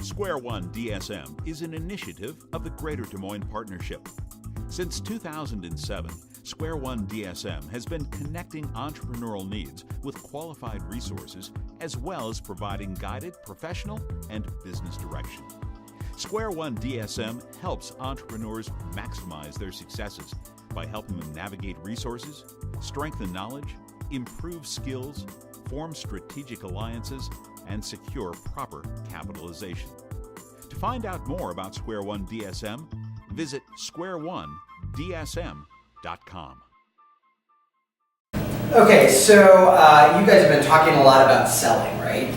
Square One DSM is an initiative of the Greater Des Moines Partnership. Since 2007, Square One DSM has been connecting entrepreneurial needs with qualified resources, as well as providing guided professional and business direction. Square One DSM helps entrepreneurs maximize their successes by helping them navigate resources, strengthen knowledge, improve skills, form strategic alliances, and secure proper capitalization. To find out more about Square One DSM, visit squareonedsm.com. Okay, so you guys have been talking a lot about selling, right?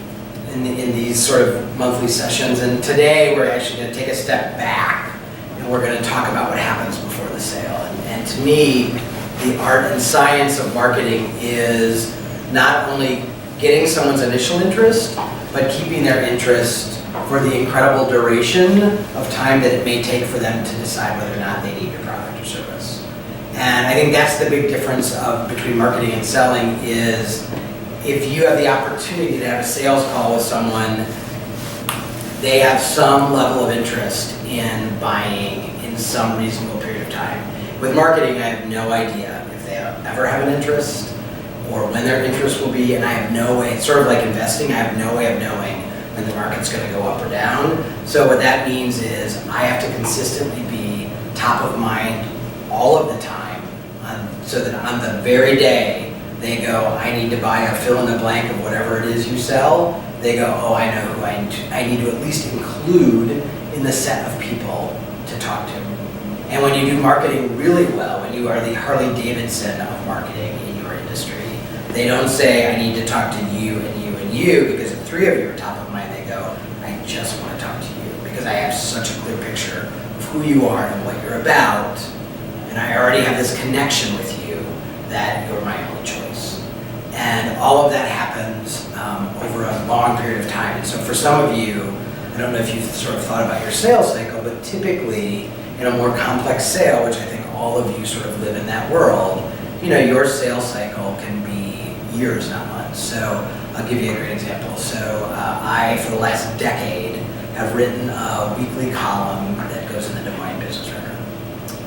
In these sort of monthly sessions, and today we're actually going to take a step back and we're going to talk about what happens before the sale. And to me, the art and science of marketing is not only getting someone's initial interest, but keeping their interest for the incredible duration of time that it may take for them to decide whether or not they need your product or service. And I think that's the big difference between marketing and selling is if you have the opportunity to have a sales call with someone, they have some level of interest in buying in some reasonable period of time. With marketing, I have no idea if they ever have an interest or when their interest will be, and I have no way, it's sort of like investing, I have no way of knowing when the market's going to go up or down. So what that means is I have to consistently be top of mind all of the time so that on the very day they go, I need to buy a fill in the blank of whatever it is you sell, they go, oh, I know who I need to at least include in the set of people to talk to. And when you do marketing really well, when you are the Harley Davidson of marketing in your industry, they don't say, I need to talk to you and you and you, because if three of you are top of mind, they go, I just want to talk to you because I have such a clear picture of who you are and what you're about, and I already have this connection with you that you're my only choice. And all of that happens over a long period of time. And so for some of you, I don't know if you've sort of thought about your sales cycle, but typically in a more complex sale, which I think all of you sort of live in that world, your sales cycle can be years, not months. So I'll give you a great example. So I, for the last decade, have written a weekly column that goes in the Des Moines Business Record.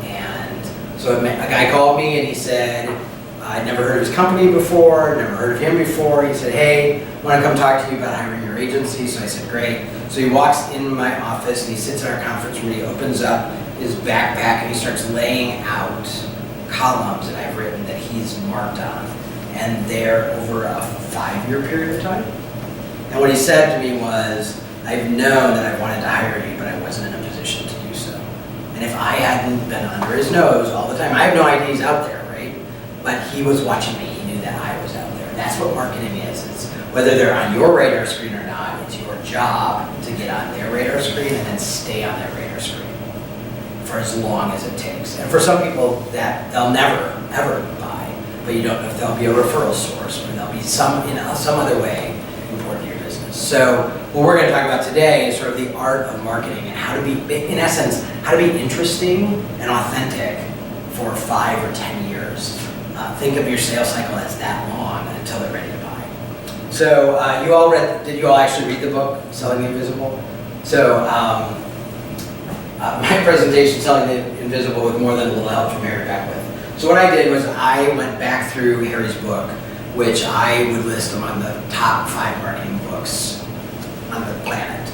And so a guy called me and he said, I'd never heard of his company before, never heard of him before. He said, hey, I want to come talk to you about hiring your agency. So I said, great. So he walks in my office and he sits in our conference room and he opens up his backpack and he starts laying out columns that I've written that he's marked on. And they're over a 5-year period of time. And what he said to me was, I've known that I wanted to hire you, but I wasn't in a position to do so. And if I hadn't been under his nose all the time, I have no idea he's out there, right? But he was watching me, he knew that I was out there. And that's what marketing is. It's whether they're on your radar screen or not, it's your job to get on their radar screen and then stay on their radar screen for as long as it takes. And for some people, that they'll never, ever buy. But you don't know if there'll be a referral source or there'll be some other way important to your business. So what we're going to talk about today is sort of the art of marketing and how to be, in essence, how to be interesting and authentic for 5 or 10 years. Think of your sales cycle as that long until they're ready to buy. So did you all actually read the book, Selling the Invisible? So my presentation, Selling the Invisible, with more than a little help from Harry Beckwith. So what I did was I went back through Harry's book, which I would list among the top 5 marketing books on the planet.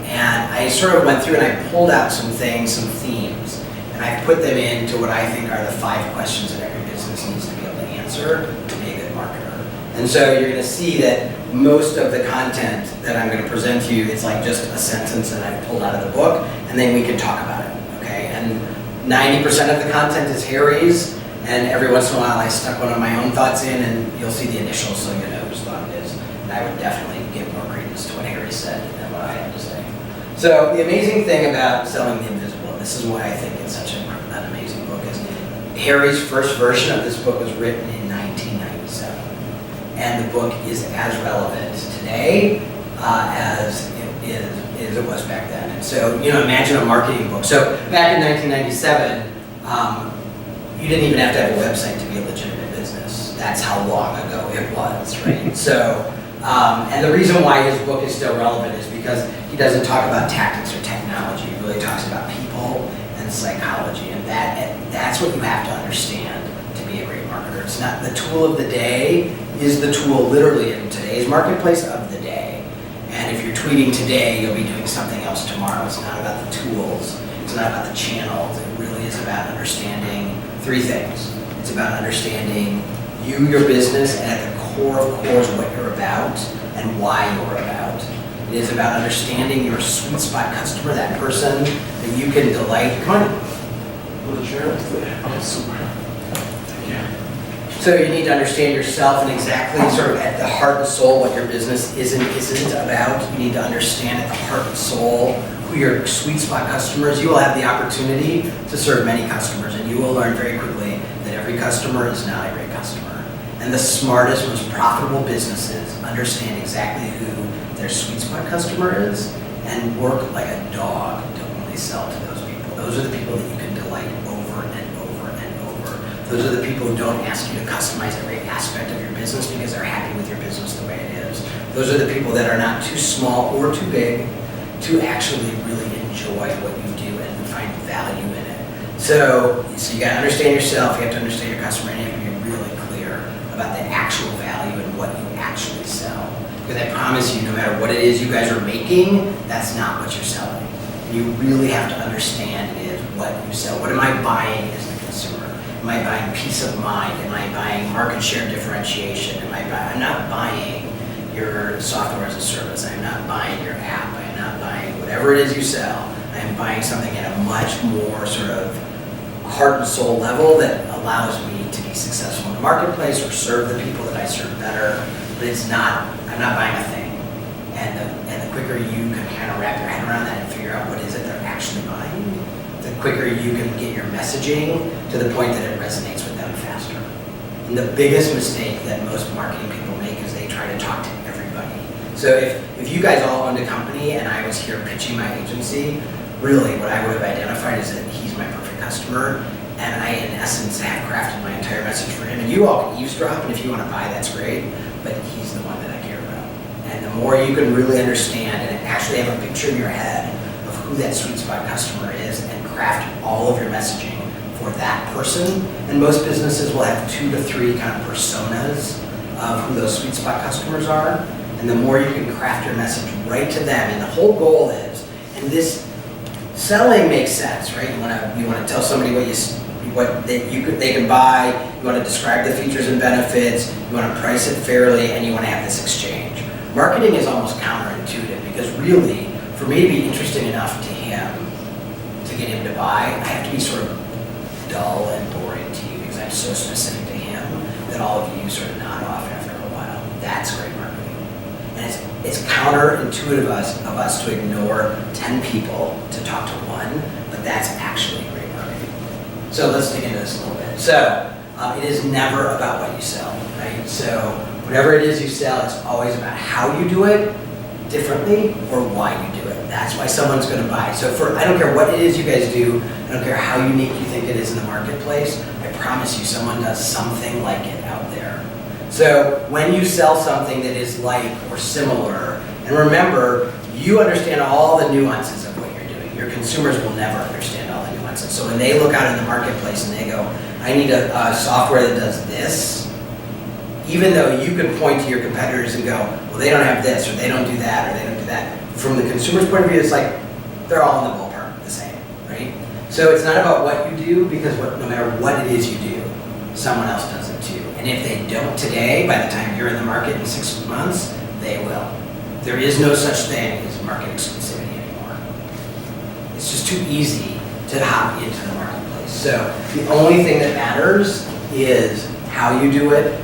And I sort of went through and I pulled out some things, some themes, and I put them into what I think are the 5 questions that every business needs to be able to answer to be a good marketer. And so you're going to see that most of the content that I'm going to present to you is like just a sentence that I've pulled out of the book, and then we can talk about it, okay? And 90% of the content is Harry's, and every once in a while I stuck one of my own thoughts in, and you'll see the initials so you know whose thought it is. And I would definitely give more credence to what Harry said than what I had to say. So the amazing thing about Selling the Invisible, and this is why I think it's such an amazing book, is Harry's first version of this book was written in 1997. And the book is as relevant today as it was back then. And so, imagine a marketing book. So back in 1997, you didn't even have to have a website to be a legitimate business. That's how long ago it was, right? So And the reason why his book is still relevant is because he doesn't talk about tactics or technology. He really talks about people and psychology, and that's what you have to understand to be a great marketer. It's not the tool of the day is the tool literally in today's marketplace of the day. And if you're tweeting today, you'll be doing something else tomorrow. It's not about the tools. It's not about the channels. It really is about understanding three things. It's about understanding you, your business, and at the core of cores what you're about and why you're about. It is about understanding your sweet spot customer, that person that you can delight. Come on. Will the chair? Okay, super. Thank you. So you need to understand yourself and exactly sort of at the heart and soul what your business isn't about. You need to understand at the heart and soul who your sweet spot customer is. You will have the opportunity to serve many customers, and you will learn very quickly that every customer is not a great customer. And the smartest, most profitable businesses understand exactly who their sweet spot customer is and work like a dog to only sell to those people. Those are the people that you can delight over and over and over. Those are the people who don't ask you to customize every aspect of your business because they're happy with your business the way it is. Those are the people that are not too small or too big to actually really enjoy what you do and find value in it. So you got to understand yourself, you have to understand your customer, and you have to be really clear about the actual value and what you actually sell. Because I promise you, no matter what it is you guys are making, that's not what you're selling. And you really have to understand is what you sell. What am I buying as the consumer? Am I buying peace of mind? Am I buying market share differentiation? I'm not buying your software as a service. I'm not buying your app. I'm not buying whatever it is you sell. I am buying something at a much more sort of heart and soul level that allows me to be successful in the marketplace or serve the people that I serve better. But I'm not buying a thing. And the quicker you can kind of wrap your head around that and figure out what is it they're actually buying, the quicker you can get your messaging to the point that it resonates with them faster. And the biggest mistake that most marketing people make is they try to talk to everybody. So if you guys all owned a company and I was here pitching my agency, really what I would have identified is that he's my perfect customer, and I in essence have crafted my entire message for him. And you all can eavesdrop, and if you want to buy, that's great, but he's the one that I care about. And the more you can really understand and actually have a picture in your head of who that sweet spot customer is and craft all of your messaging for that person, and most businesses will have 2 to 3 kind of personas of who those sweet spot customers are, and the more you can craft your message right to them, and the whole goal is, and this selling makes sense, right? You want to tell somebody they can buy. You want to describe the features and benefits. You want to price it fairly, and you want to have this exchange. Marketing is almost counterintuitive because really, for me to be interesting enough to him to get him to buy, I have to be sort of dull and boring to you because I'm so specific to him that all of you sort of nod off after a while. That's great marketing, and it's counterintuitive of us to ignore 10 people to talk to one, but that's actually great marketing. So let's dig into this a little bit. So it is never about what you sell, right? So whatever it is you sell, it's always about how you do it differently or why you do it. That's why someone's going to buy. So I don't care what it is you guys do, I don't care how unique you think it is in the marketplace, I promise you someone does something like it out there. So when you sell something that is like or similar, and remember, you understand all the nuances of what you're doing. Your consumers will never understand all the nuances. So when they look out in the marketplace and they go, I need a software that does this, even though you can point to your competitors and go, well, they don't have this, or they don't do that, or they don't do that. From the consumer's point of view, it's like they're all in the ballpark the same, right? So it's not about what you do, because no matter what it is you do, someone else does it too. And if they don't today, by the time you're in the market in 6 months, they will. There is no such thing as market exclusivity anymore. It's just too easy to hop into the marketplace. So the only thing that matters is how you do it,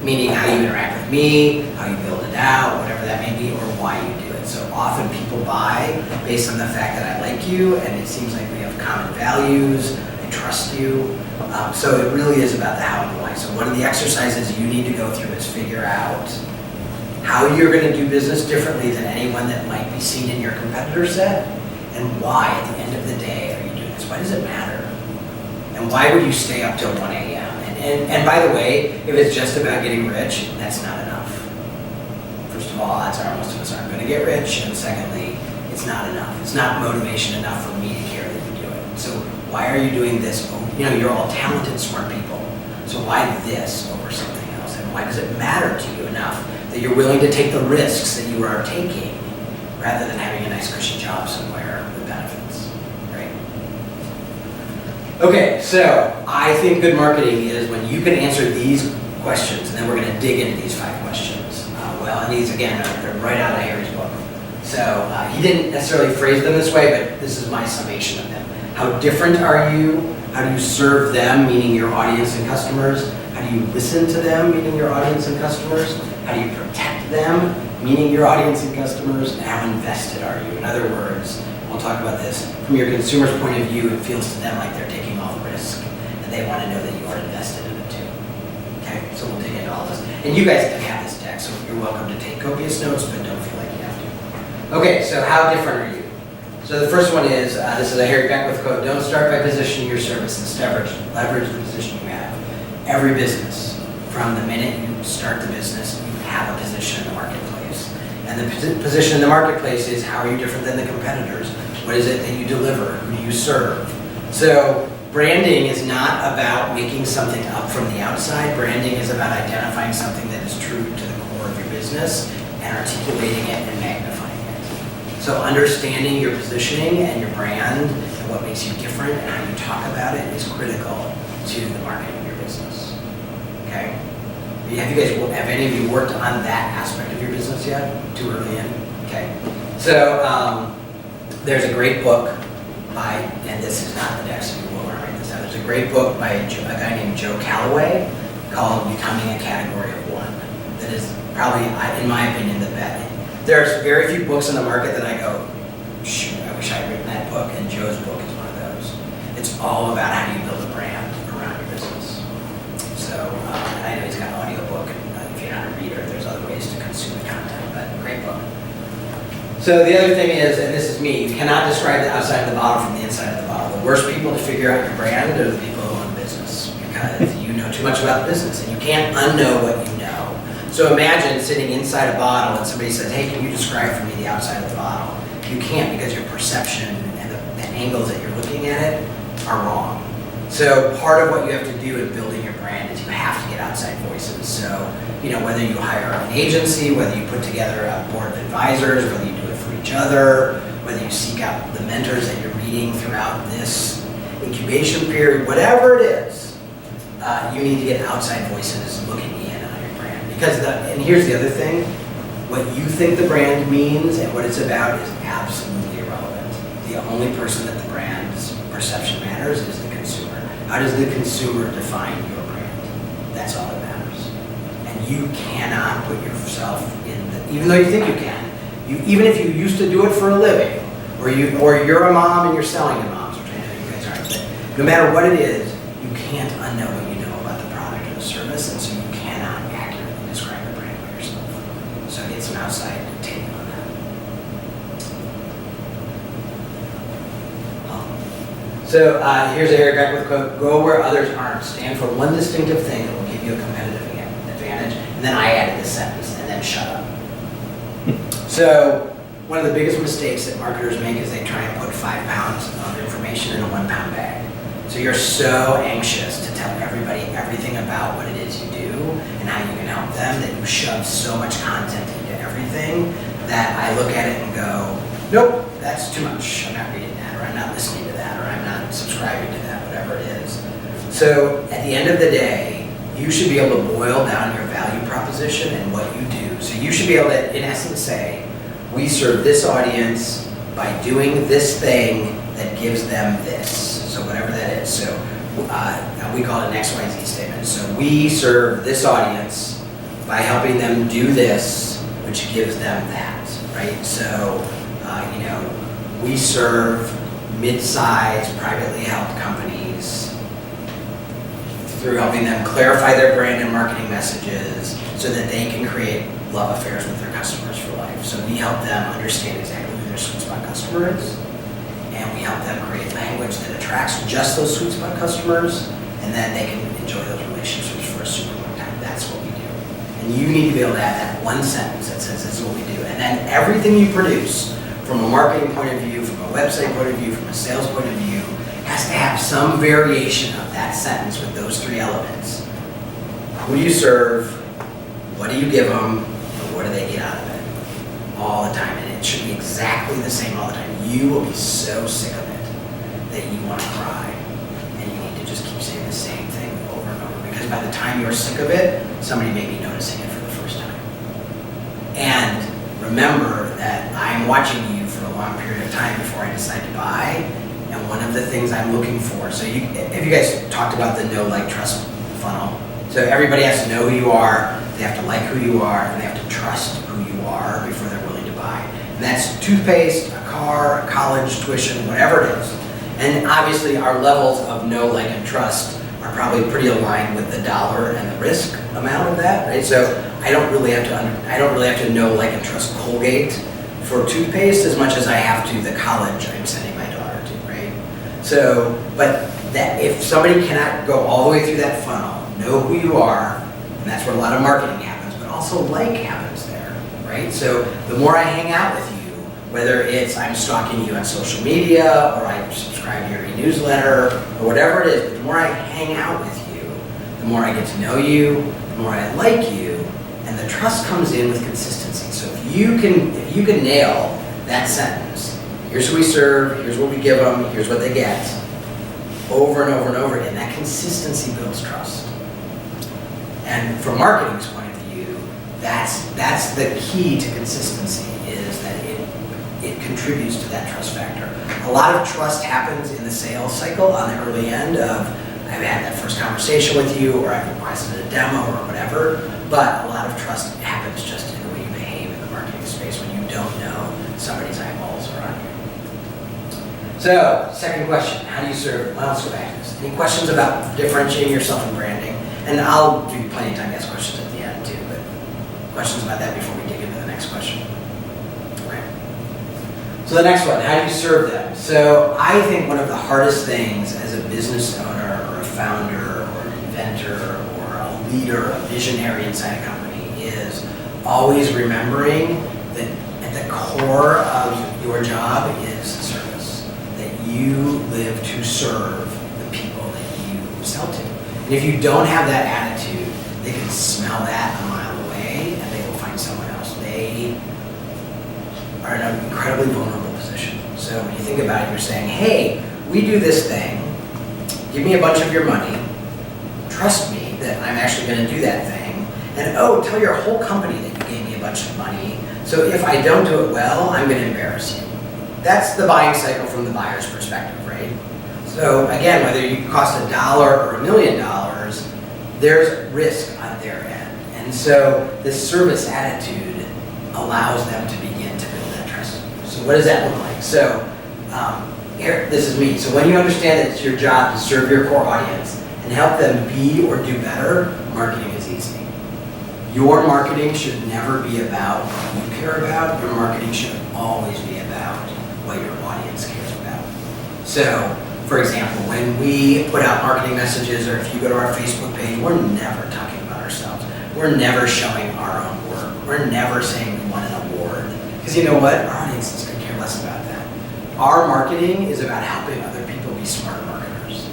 meaning how you interact with me, how you build it out, whatever that may be, or why you do it. So often people buy based on the fact that I like you, and it seems like we have common values, I trust you. So it really is about the how and why. So one of the exercises you need to go through is figure out how you're going to do business differently than anyone that might be seen in your competitor set, and why at the end of the day are you doing this? Why does it matter? And why would you stay up till 1 a.m.? And by the way, if it's just about getting rich, that's not enough. of all, odds are most of us aren't going to get rich, and secondly, it's not enough. It's not motivation enough for me to care that you do it. So why are you doing this? You're all talented, smart people. So why this over something else? And why does it matter to you enough that you're willing to take the risks that you are taking rather than having a nice cushy job somewhere with benefits, right? Okay, so I think good marketing is when you can answer these questions, and then we're going to dig into these 5 questions. And these, again, they're right out of Harry's book. So he didn't necessarily phrase them this way, but this is my summation of them. How different are you? How do you serve them, meaning your audience and customers? How do you listen to them, meaning your audience and customers? How do you protect them, meaning your audience and customers? And how invested are you? In other words, we'll talk about this. From your consumer's point of view, it feels to them like they're taking all the risk, and they want to know that you are invested in it too. Okay, so we'll dig into all this. And you guys can have this deck, so you're welcome to take copious notes, but don't feel like you have to. Okay, so how different are you? So the first one is, this is a Harry Beckwith quote, don't start by positioning your services, leverage the position you have. Every business, from the minute you start the business, you have a position in the marketplace. And the position in the marketplace is, how are you different than the competitors? What is it that you deliver? Who do you serve? So branding is not about making something up from the outside. Branding is about identifying something that is true to the core of your business and articulating it and magnifying it. So understanding your positioning and your brand and what makes you different and how you talk about it is critical to the marketing of your business. Okay? Have any of you worked on that aspect of your business yet? Too early in? Okay. So there's a great book by, and this is not the deck, so you will write this down. There's a great book by a guy named Joe Calloway called Becoming a Category of One. That is probably, in my opinion, the best. There's very few books on the market that I go, shoot, I wish I had written that book, and Joe's book is one of those. It's all about how do you build a brand around your business. So, and I know he's got an audiobook, and if you're not a reader, there's other ways to consume the content, but great book. So the other thing is, and this is me, you cannot describe the outside of the bottle from the inside of the bottle. The worst people to figure out your brand are the people who own the business, because you know too much about the business, and you can't unknow what you know. So imagine sitting inside a bottle and somebody says, hey, can you describe for me the outside of the bottle? You can't, because your perception and the angles that you're looking at it are wrong. So part of what you have to do in building your brand is you have to get outside voices. So, whether you hire an agency, whether you put together a board of advisors, whether you do it for each other, whether you seek out the mentors that you're meeting throughout this incubation period, whatever it is, you need to get outside voices looking in on your brand. And here's the other thing, what you think the brand means and what it's about is absolutely irrelevant. The only person that the brand's perception matters is the consumer. How does the consumer define your brand? That's all that matters. And you cannot put yourself even though you think you can, even if you used to do it for a living, or you're a mom and you're selling to moms, which I know you guys aren't, but no matter what it is, you can't unknow what you know about the product or the service, and so you cannot accurately describe the brand by yourself. So get some outside take on that. So here's a Harry Beckwith quote, go where others aren't. Stand for one distinctive thing that will give you a competitive advantage. And then I added this sentence, and then shut up. So one of the biggest mistakes that marketers make is they try and put 5 pounds of information in a 1 pound bag. So you're so anxious to tell everybody everything about what it is you do and how you can help them that you shove so much content into everything that I look at it and go, nope, that's too much. I'm not reading that, or I'm not listening to that, or I'm not subscribing to that, whatever it is. So at the end of the day, you should be able to boil down your value proposition and what you do. So you should be able to, in essence, say, we serve this audience by doing this thing that gives them this. So whatever that is. So we call it an XYZ statement. So we serve this audience by helping them do this, which gives them that, right? So, we serve mid-sized, privately held companies through helping them clarify their brand and marketing messages so that they can create love affairs with their customers for life. So we help them understand exactly who their sweet spot customer is, and we help them create language that attracts just those sweet spot customers, and then they can enjoy those relationships for a super long time. That's what we do. And And you need to be able to have that one sentence that says this is what we do. And then everything you produce, from a marketing point of view, from a website point of view, from a sales point of view, has to have some variation of that sentence with those three elements. Who do you serve? What do you give them? And what do they get out of it? All the time. And it should be exactly the same all the time. You will be so sick of it that you want to cry. And you need to just keep saying the same thing over and over. Because by the time you're sick of it, somebody may be noticing it for the first time. And remember that I'm watching you for a long period of time before I decide to buy. And one of the things I'm looking for, so if you guys talked about the know, like, trust funnel. So everybody has to know who you are, they have to like who you are, and they have to trust who you are before they're willing to buy. And that's toothpaste, a car, a college tuition, whatever it is. And obviously our levels of know, like, and trust are probably pretty aligned with the dollar and the risk amount of that, right? So I don't really have to know, like, and trust Colgate for toothpaste as much as I have to the college I'm sending my daughter to, right? So, but that if somebody cannot go all the way through that funnel, know who you are, and that's where a lot of marketing happens, but also like happens there, right? So the more I hang out with you, whether it's I'm stalking you on social media, or I subscribe to your e-newsletter, or whatever it is, the more I hang out with you, the more I get to know you, the more I like you, and the trust comes in with consistency. So if you can nail that sentence, here's who we serve, here's what we give them, here's what they get, over and over and over again, that consistency builds trust. And from marketing's point of view, that's the key to consistency, is that it contributes to that trust factor. A lot of trust happens in the sales cycle on the early end of, I've had that first conversation with you, or I've requested a demo or whatever, but a lot of trust happens just in the way you behave in the marketing space when you don't know somebody's eyeballs are on you. So, second question, how do you serve? Well, let's go back to this. Any questions about differentiating yourself and branding? And I'll give you plenty of time to ask questions at the end too, but questions about that before we dig into the next question? Okay. So the next one, how do you serve them? So I think one of the hardest things as a business owner or a founder or an inventor or a leader, a visionary inside a company is always remembering that at the core of your job is service. That you live to serve the people that you sell to. And if you don't have that attitude, they can smell that a mile away and they will find someone else. They are in an incredibly vulnerable position. So when you think about it, you're saying, hey, we do this thing, give me a bunch of your money, trust me that I'm actually going to do that thing, and oh, tell your whole company that you gave me a bunch of money, so if I don't do it well, I'm going to embarrass you. That's the buying cycle from the buyer's perspective, right? So again, whether you cost $1 or $1 million, there's risk on their end. And so this service attitude allows them to begin to build that trust. So what does that look like? So here, this is me. So when you understand that it's your job to serve your core audience and help them be or do better, marketing is easy. Your marketing should never be about what you care about. Your marketing should always be about what your audience cares about. So, for example, when we put out marketing messages, or if you go to our Facebook page, we're never talking about ourselves. We're never showing our own work. We're never saying we won an award. Because you know what? Our audience is going to care less about that. Our marketing is about helping other people be smart marketers.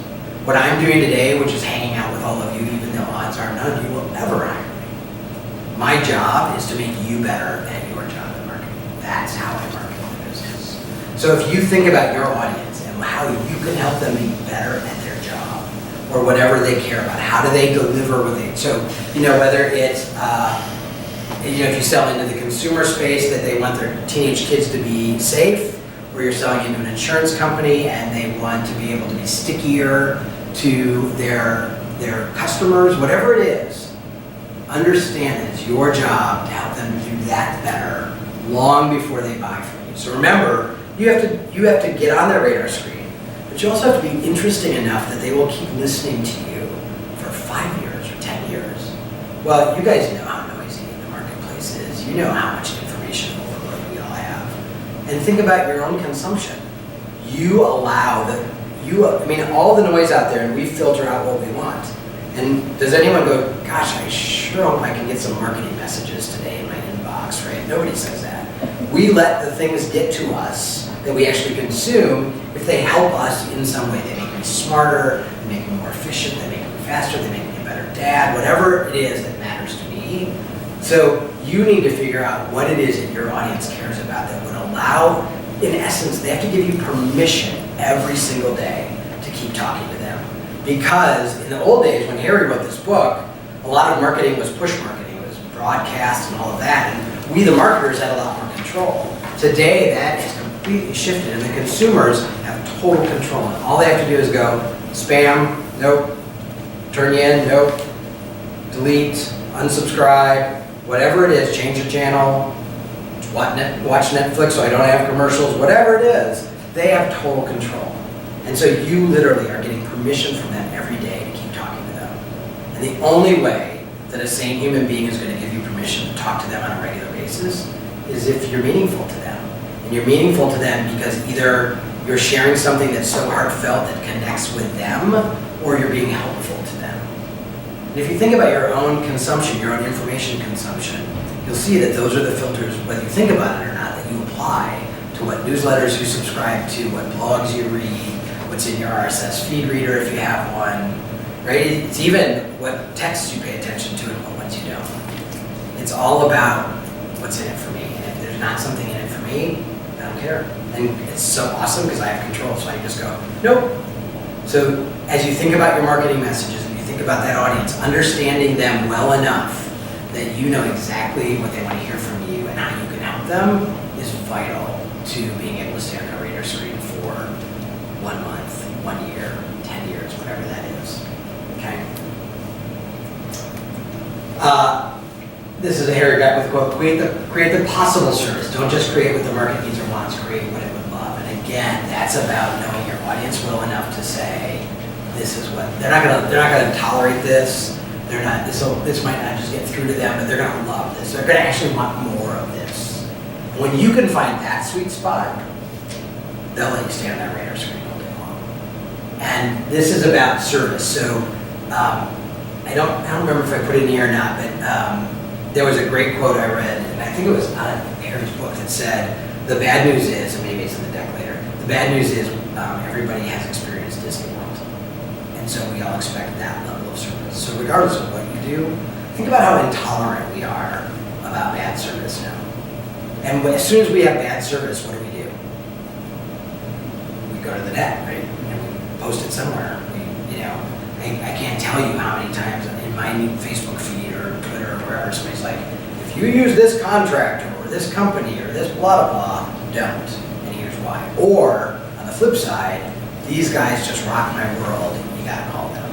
What I'm doing today, which is hanging out with all of you, even though odds are none of you will ever hire me. My job is to make you better at your job in marketing. That's how I market my business. So if you think about your audience, how you can help them be better at their job or whatever they care about. How do they deliver what they, so, whether it's, if you sell into the consumer space that they want their teenage kids to be safe, or you're selling into an insurance company and they want to be able to be stickier to their customers, whatever it is, understand that it's your job to help them do that better long before they buy from you. So remember, you have to get on their radar screen, but you also have to be interesting enough that they will keep listening to you for 5 years or 10 years. Well, you guys know how noisy the marketplace is. You know how much information overload we all have. And think about your own consumption. You allow all the noise out there, and we filter out what we want. And does anyone go, gosh, I sure hope I can get some marketing messages today in my inbox, right? Nobody says that. We let the things get to us that we actually consume if they help us in some way. They make me smarter, they make me more efficient, they make me faster, they make me a better dad, whatever it is that matters to me. So you need to figure out what it is that your audience cares about that would allow, in essence, they have to give you permission every single day to keep talking to them. Because in the old days, when Harry wrote this book, a lot of marketing was push marketing, it was broadcast and all of that, and we the marketers had a lot more control. Today, that is completely shifted, and the consumers have total control, and all they have to do is go, spam, nope, turn you in, nope, delete, unsubscribe, whatever it is, change the channel, watch Netflix so I don't have commercials, whatever it is, they have total control. And so you literally are getting permission from them every day to keep talking to them. And the only way that a sane human being is going to give you permission to talk to them on a regular basis is if you're meaningful to them. And you're meaningful to them because either you're sharing something that's so heartfelt that connects with them, or you're being helpful to them. And if you think about your own consumption, your own information consumption, you'll see that those are the filters, whether you think about it or not, that you apply to what newsletters you subscribe to, what blogs you read, what's in your RSS feed reader if you have one, right? It's even what texts you pay attention to and what ones you don't. It's all about what's in it for me. And if there's not something in it for me, I don't care. And it's so awesome because I have control, so I can just go, nope. So as you think about your marketing messages and you think about that audience, understanding them well enough that you know exactly what they want to hear from you and how you can help them is vital to being able to stay on their radar screen for 1 month, 1 year, 10 years, whatever that is. Okay? This is a Harry Beck with quote, create the possible service. Don't just create what the market needs or wants, create what it would love. And again, that's about knowing your audience well enough to say, this is what, they're not gonna tolerate this. They're not, this might not just get through to them, but they're gonna love this. They're gonna actually want more of this. When you can find that sweet spot, they'll let you stay on that radar screen all day long. And this is about service. So I don't remember if I put it in here or not, but there was a great quote I read, and I think it was out of Harry's book, that said, the bad news is, and maybe it's in the deck later, the bad news is everybody has experienced Disney World. And so we all expect that level of service. So regardless of what you do, think about how intolerant we are about bad service now. And as soon as we have bad service, what do? We go to the net, right? And we post it somewhere. I can't tell you how many times in my Facebook feed or Twitter or wherever somebody's like, if you use this contractor or this company or this blah, blah, blah, don't. And here's why. Or on the flip side, these guys just rock my world. You gotta call them.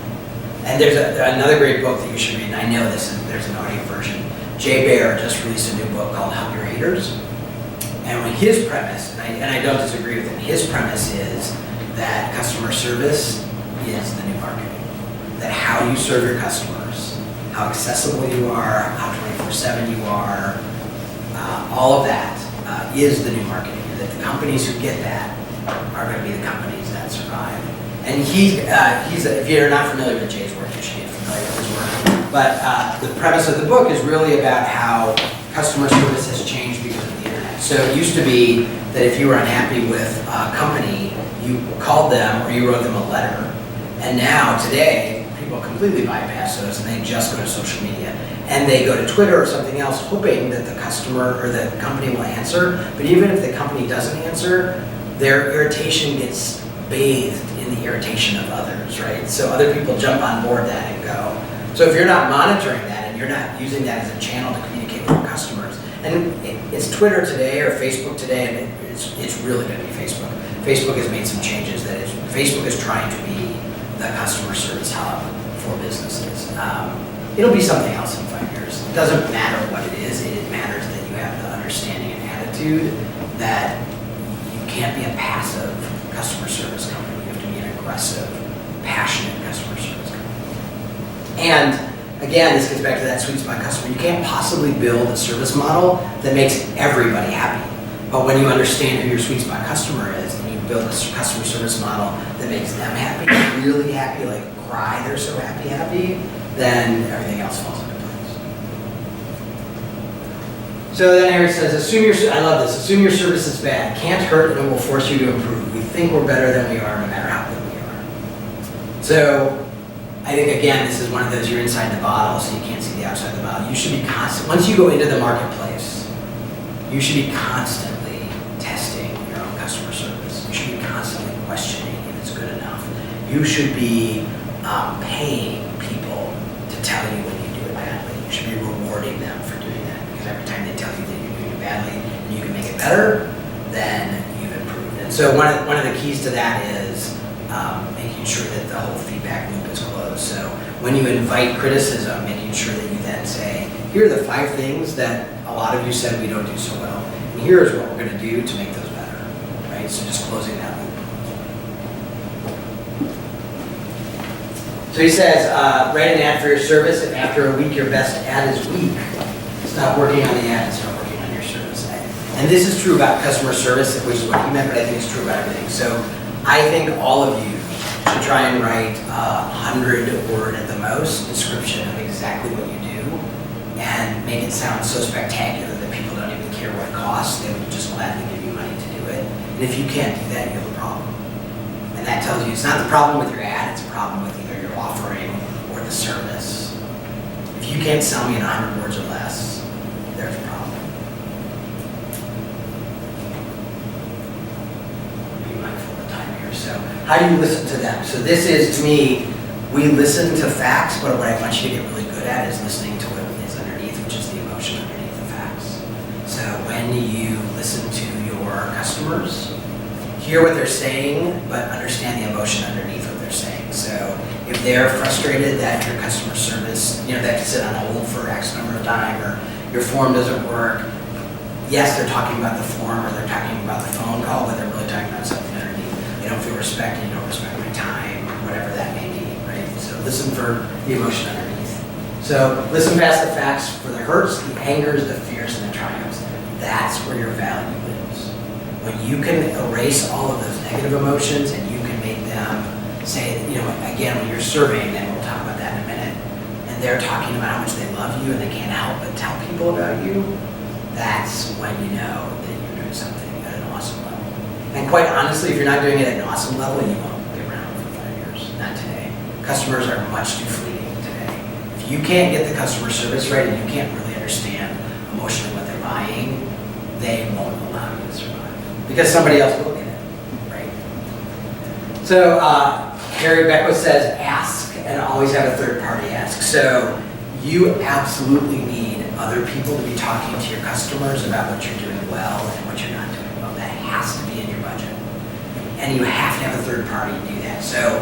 And there's another great book that you should read, and I know there's an audio version. Jay Baer just released a new book called Help Your Haters. And his premise, and I don't disagree with him, his premise is that customer service is the new marketing. That how you serve your customers, how accessible you are, how 24/7 you are, all of that is the new marketing. And that the companies who get that are going to be the companies that survive. And if you're not familiar with Jay's work, you should get familiar with his work. But the premise of the book is really about how customer service has changed because of the internet. So it used to be that if you were unhappy with a company, you called them or you wrote them a letter. And now, today, people completely bypass those and they just go to social media. And they go to Twitter or something else hoping that the customer or the company will answer. But even if the company doesn't answer, their irritation gets bathed in the irritation of others, right? So other people jump on board that and go. So if you're not monitoring that and you're not using that as a channel to communicate with your customers, and it's Twitter today or Facebook today, and it's really going to be Facebook. Facebook has made some changes that Facebook is trying to be the customer service hub for businesses. It'll be something else in 5 years. It doesn't matter what it is. It matters that you have the understanding and attitude that you can't be a passive customer service company. You have to be an aggressive, passionate customer service company. And again, this gets back to that sweet spot customer. You can't possibly build a service model that makes everybody happy. But when you understand who your sweet spot customer is and you build a customer service model that makes them happy, really happy, like cry, they're so happy, then everything else falls into place. So then Harry says, I love this, assume your service is bad, can't hurt, and it will force you to improve. We think we're better than we are, no matter how good we are. So I think, again, this is one of those, you're inside the bottle, so you can't see the outside of the bottle. You should be once you go into the marketplace, you should be constantly testing your own customer service. You should be constantly questioning if it's good enough. You should be paying people to tell you when you do it badly. You should be rewarding them for doing that, because every time they tell you that you're doing it badly and you can make it better, then you've improved. And so one of the keys to that is making sure that the whole feedback loop is closed. So when you invite criticism, making sure that you then say, here are the 5 things that a lot of you said we don't do so well, and here's what we're going to do to make those better, right? So just closing that loop. So he says, write an ad for your service. If after a week your best ad is weak, stop working on the ad and start working on your service. And this is true about customer service, which is what he meant, but I think it's true about everything. So I think all of you should try and write 100-word at the most description of exactly what you do, and make it sound so spectacular that people don't even care what it costs. They would just gladly give you money to do it. And if you can't do that, you have a problem. And that tells you it's not the problem with your ad, it's a problem with either your offering or the service. If you can't sell me in 100 words or less, there's a problem. Be mindful of the time here. So how do you listen to them? So this is, to me, we listen to facts, but what I want you to get really good at is listening to what is underneath, which is the emotion underneath the facts. So when you listen to your customers, hear what they're saying, but understand the emotion underneath what they're saying. So if they're frustrated that your customer service, they have to sit on hold for X number of time, or your form doesn't work, yes, they're talking about the form, or they're talking about the phone call, but they're really talking about something underneath. They don't feel respected, you don't respect my time, whatever that may be, right? So listen for the emotion underneath. So listen past the facts for the hurts, the angers, the fears, and the triumphs. That's where your value lives. When you can erase all of those negative emotions and you can make them say, again, when you're surveying them, we'll talk about that in a minute, and they're talking about how much they love you and they can't help but tell people about you, that's when you know that you're doing something at an awesome level. And quite honestly, if you're not doing it at an awesome level, you won't be around for 5 years. Not today. Customers are much too fleeting today. If you can't get the customer service right and you can't really understand emotionally what they're buying, they won't allow you to survive. Because somebody else will get it, right? So Harry Beckwith says, ask and always have a third party ask. So you absolutely need other people to be talking to your customers about what you're doing well and what you're not doing well. That has to be in your budget. And you have to have a third party do that. So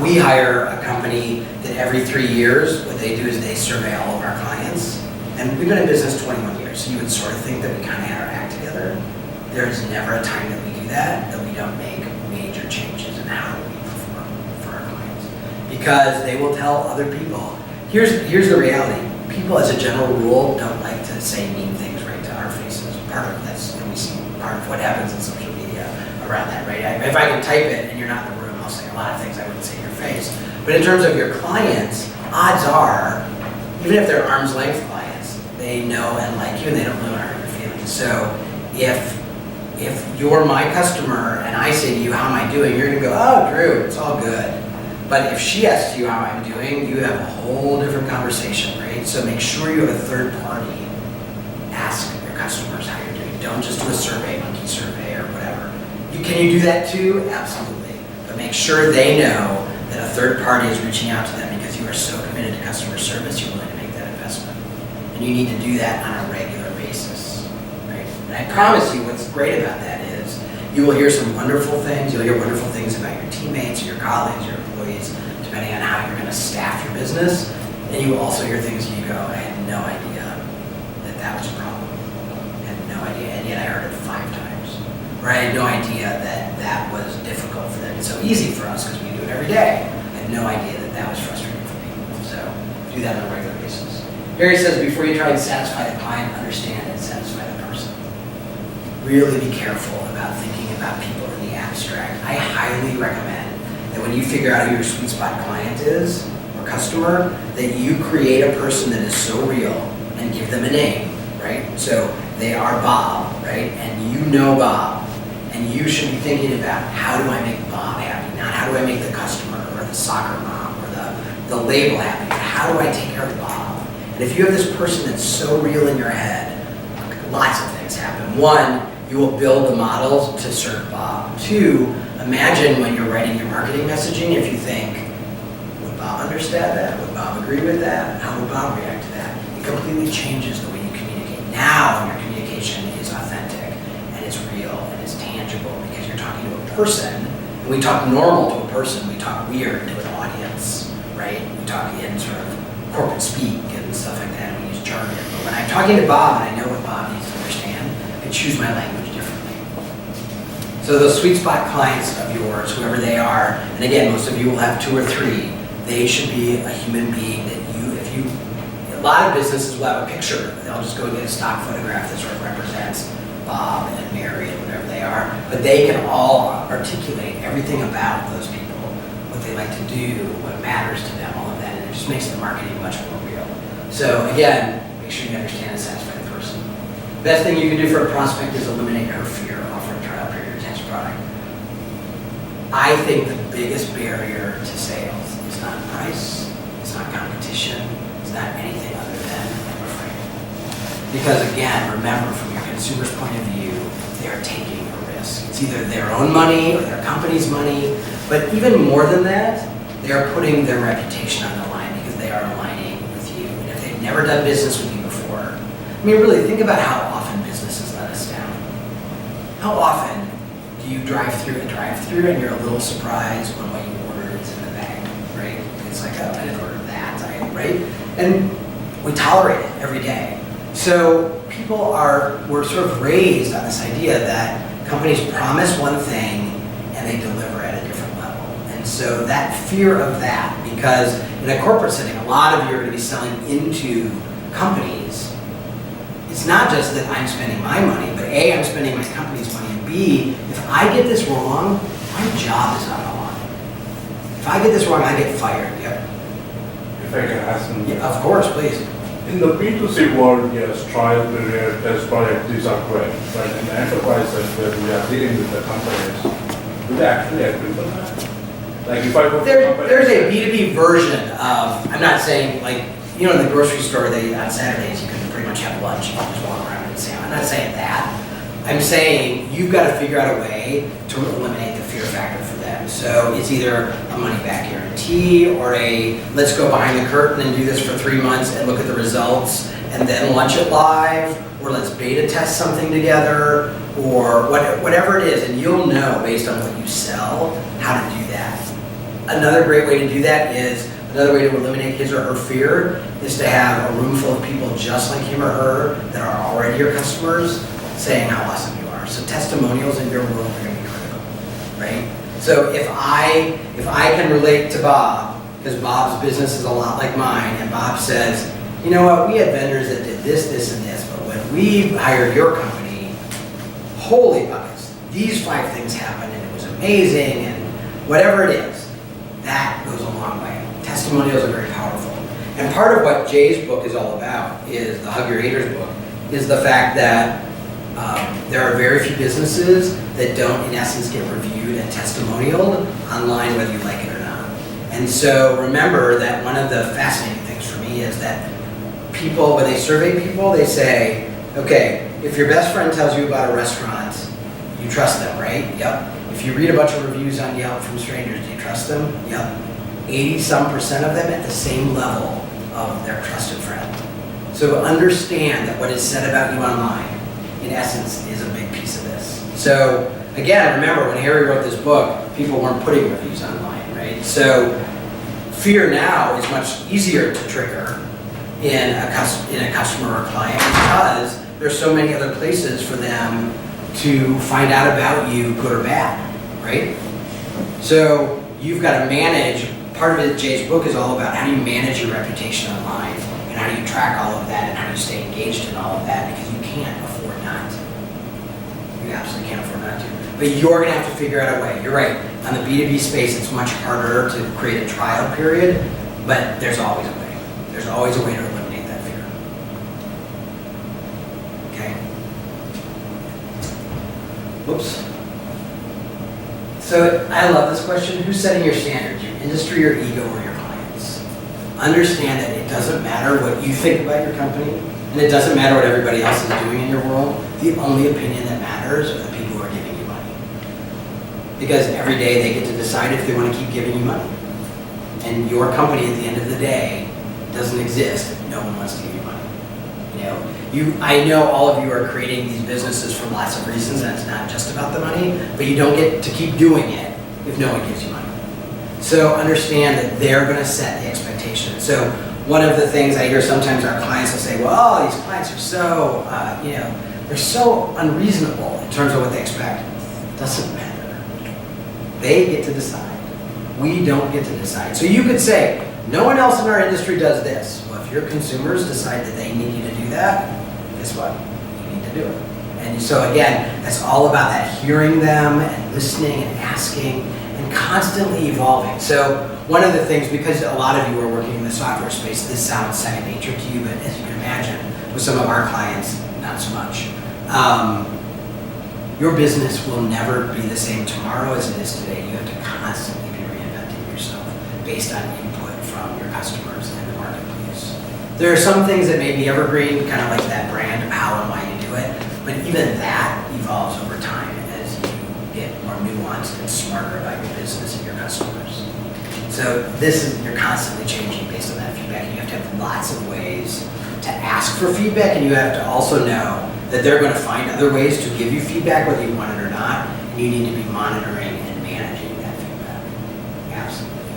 we hire a company that every 3 years, what they do is they survey all of our clients. And we've been in business 21 years, so you would sort of think that we kind of had our act together. There's never a time that we do that we don't make major changes in how we perform for our clients. Because they will tell other people, here's the reality. People, as a general rule, don't like to say mean things right to our faces. Part of that's, and we see part of what happens in social media around that, right? If I can type it and you're not in the room, I'll say a lot of things I wouldn't say in your face. But in terms of your clients, odds are, even if they're arm's length clients, they know and like you and they don't really hurt your feelings. So if you're my customer and I say to you, how am I doing? You're gonna go, oh, Drew, it's all good. But if she asks you how I'm doing, you have a whole different conversation, right? So make sure you have a third party ask your customers how you're doing. Don't just do a survey, monkey survey or whatever. Can you do that too? Absolutely. But make sure they know that a third party is reaching out to them because you are so committed to customer service, you're willing to make that investment. And you need to do that on a regular basis, right? And I promise you what's great about that is you will hear some wonderful things. You'll hear wonderful things about your teammates, or your colleagues, your employees, depending on how you're going to staff your business. And you will also hear things you go, I had no idea that was a problem. I had no idea, and yet I heard it 5 times. Or I had no idea that was difficult for them. It's so easy for us because we do it every day. I had no idea that was frustrating for people. So do that on a regular basis. Gary says, before you try and satisfy the client, understand and satisfy the person. Really be careful about thinking about people in the abstract. I highly recommend that when you figure out who your sweet spot client is, or customer, that you create a person that is so real and give them a name, right? So they are Bob, right? And you know Bob. And you should be thinking about, how do I make Bob happy? Not how do I make the customer or the soccer mom or the label happy, but how do I take care of Bob? And if you have this person that's so real in your head, lots of things happen. One, you will build the models to serve Bob. Two, imagine when you're writing your marketing messaging, if you think, would Bob understand that? Would Bob agree with that? How would Bob react to that? It completely changes the way you communicate. Now your communication is authentic and it's real and it's tangible because you're talking to a person. And we talk normal to a person, we talk weird to an audience, right? We talk in sort of corporate speak and stuff like that, and we use jargon. But when I'm talking to Bob and I know what Bob needs to understand, I choose my language differently. So those sweet spot clients of yours, whoever they are, and again, most of you will have 2 or 3, they should be a human being that a lot of businesses will have a picture. They'll just go and get a stock photograph that sort of represents Bob and Mary and whatever they are, but they can all articulate everything about those people, what they like to do, what matters to them, all of that, and it just makes the marketing much more real. So again, make sure you understand and satisfy the person. Best thing you can do for a prospect is eliminate her fear of offering trial period or test product. I think the biggest barrier to sales is not price, it's not competition, it's not anything other than I'm afraid. Because again, remember, from your consumer's point of view, they are taking a risk. It's either their own money or their company's money, but even more than that, they are putting their reputation on the line because they are aligning with you. And if they've never done business with you before, I mean, really think about how often businesses let us down. How often do you drive through a drive-through and you're a little surprised when what you ordered is in the bag, right? It's like, oh, I didn't order that, right? And we tolerate it every day. So we're sort of raised on this idea that companies promise one thing and they deliver at a different level. And so that fear of that, because in a corporate setting, a lot of you are going to be selling into companies. It's not just that I'm spending my money, but A, I'm spending my company's money, and B, if I get this wrong, my job is on the line. If I get this wrong, I get fired. Yep. If I can ask them. Yeah, of course, please. In the B2C world, yes, trial period, test product, these are great. But in the enterprise sector, we are dealing with the companies. Do they actually agree with that? Like if I go to There's a B2B version of, I'm not saying like, you know, in the grocery store, on Saturdays, you can pretty much have lunch. You can just walk around and say, I'm not saying that. I'm saying you've got to figure out a way to eliminate the fear factor for them. So it's either a money back guarantee or let's go behind the curtain and do this for 3 months and look at the results and then launch it live, or let's beta test something together, or whatever it is, and you'll know based on what you sell how to do that. Another great way to do that is, another way to eliminate his or her fear is to have a room full of people just like him or her that are already your customers saying how awesome you are. So testimonials in your world are going to be critical, right? So if I can relate to Bob, because Bob's business is a lot like mine, and Bob says, you know what, we had vendors that did this, this, and this, but when we hired your company, holy buckets, these 5 things happened and it was amazing, and whatever it is, that goes a long way. Testimonials are very powerful. And part of what Jay's book is all about, is the Hug Your Haters book, is the fact that there are very few businesses that don't, in essence, get reviewed and testimonialed online, whether you like it or not. And so remember that one of the fascinating things for me is that people, when they survey people, they say, okay, if your best friend tells you about a restaurant, you trust them, right? Yep. If you read a bunch of reviews on Yelp from strangers, do you trust them? Yep. 80-some% of them at the same level of their trusted friend. So understand that what is said about you online, in essence, is a big piece of this. So again, remember when Harry wrote this book, people weren't putting reviews online, right? So fear now is much easier to trigger in a customer or client because there's so many other places for them to find out about you, good or bad, right? So you've got to manage, part of it, Jay's book is all about how do you manage your reputation online and how do you track all of that and how do you stay engaged in all of that, because you can't afford not to. You absolutely can't afford not to. But you're gonna have to figure out a way. You're right, on the B2B space, it's much harder to create a trial period, but there's always a way. There's always a way to eliminate that fear. Okay? Whoops. So I love this question. Who's setting your standards? Your industry, your ego, or your clients? Understand that it doesn't matter what you think about your company, and it doesn't matter what everybody else is doing in your world. The only opinion that matters are the people who are giving you money. Because every day they get to decide if they want to keep giving you money. And your company at the end of the day doesn't exist if no one wants to give you money. I know all of you are creating these businesses for lots of reasons, and it's not just about the money, but you don't get to keep doing it if no one gives you money. So understand that they're going to set the expectation. So one of the things I hear sometimes our clients will say, well, these clients are so, they're so unreasonable in terms of what they expect. It doesn't matter. They get to decide. We don't get to decide. So you could say, no one else in our industry does this. Well, if your consumers decide that they need you to do that, guess what? You need to do it. And so again, that's all about that hearing them and listening and asking and constantly evolving. So one of the things, because a lot of you are working in the software space, this sounds second nature to you, but as you can imagine, with some of our clients, not so much. Your business will never be the same tomorrow as it is today. You have to constantly be reinventing yourself based on input from your customers and the marketplace. There are some things that may be evergreen, kind of like that brand of how and why you do it, but even that evolves over time as you get more nuanced and smarter about your business and your customers. So you're constantly changing based on that feedback, and you have to have lots of ways to ask for feedback, and you have to also know that they're going to find other ways to give you feedback whether you want it or not, and you need to be monitoring and managing that feedback. Absolutely.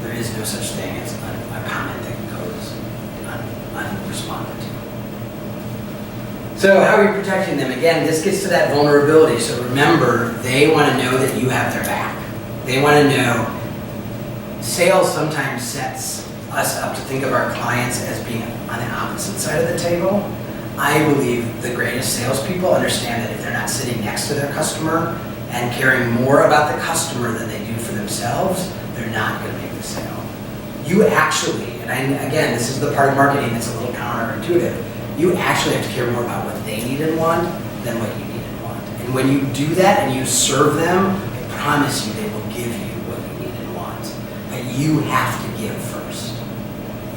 There is no such thing as a comment that goes unresponded to. So how are you protecting them? Again, this gets to that vulnerability. So remember, they want to know that you have their back. They want to know. Sales sometimes sets us up to think of our clients as being on the opposite side of the table. I believe the greatest salespeople understand that if they're not sitting next to their customer and caring more about the customer than they do for themselves, they're not going to make the sale. You actually, again, this is the part of marketing that's a little counterintuitive, you actually have to care more about what they need and want than what you need and want. And when you do that and you serve them, I promise you they will give you what you need and want. But you have to give first.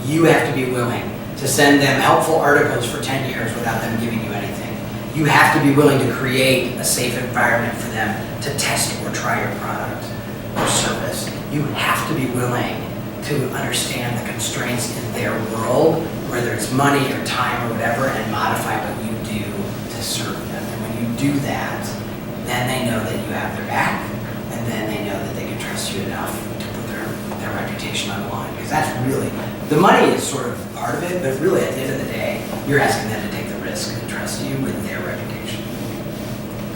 You have to be willing to send them helpful articles for 10 years without them giving you anything. You have to be willing to create a safe environment for them to test or try your product or service. You have to be willing to understand the constraints in their world, whether it's money or time or whatever, and modify what you do to serve them. And when you do that, then they know that you have their back, and then they know that they can trust you enough to put their reputation on the line. Because that's really, the money is sort of part of it, but really at the end of the day, you're asking them to take the risk and trust you with their reputation.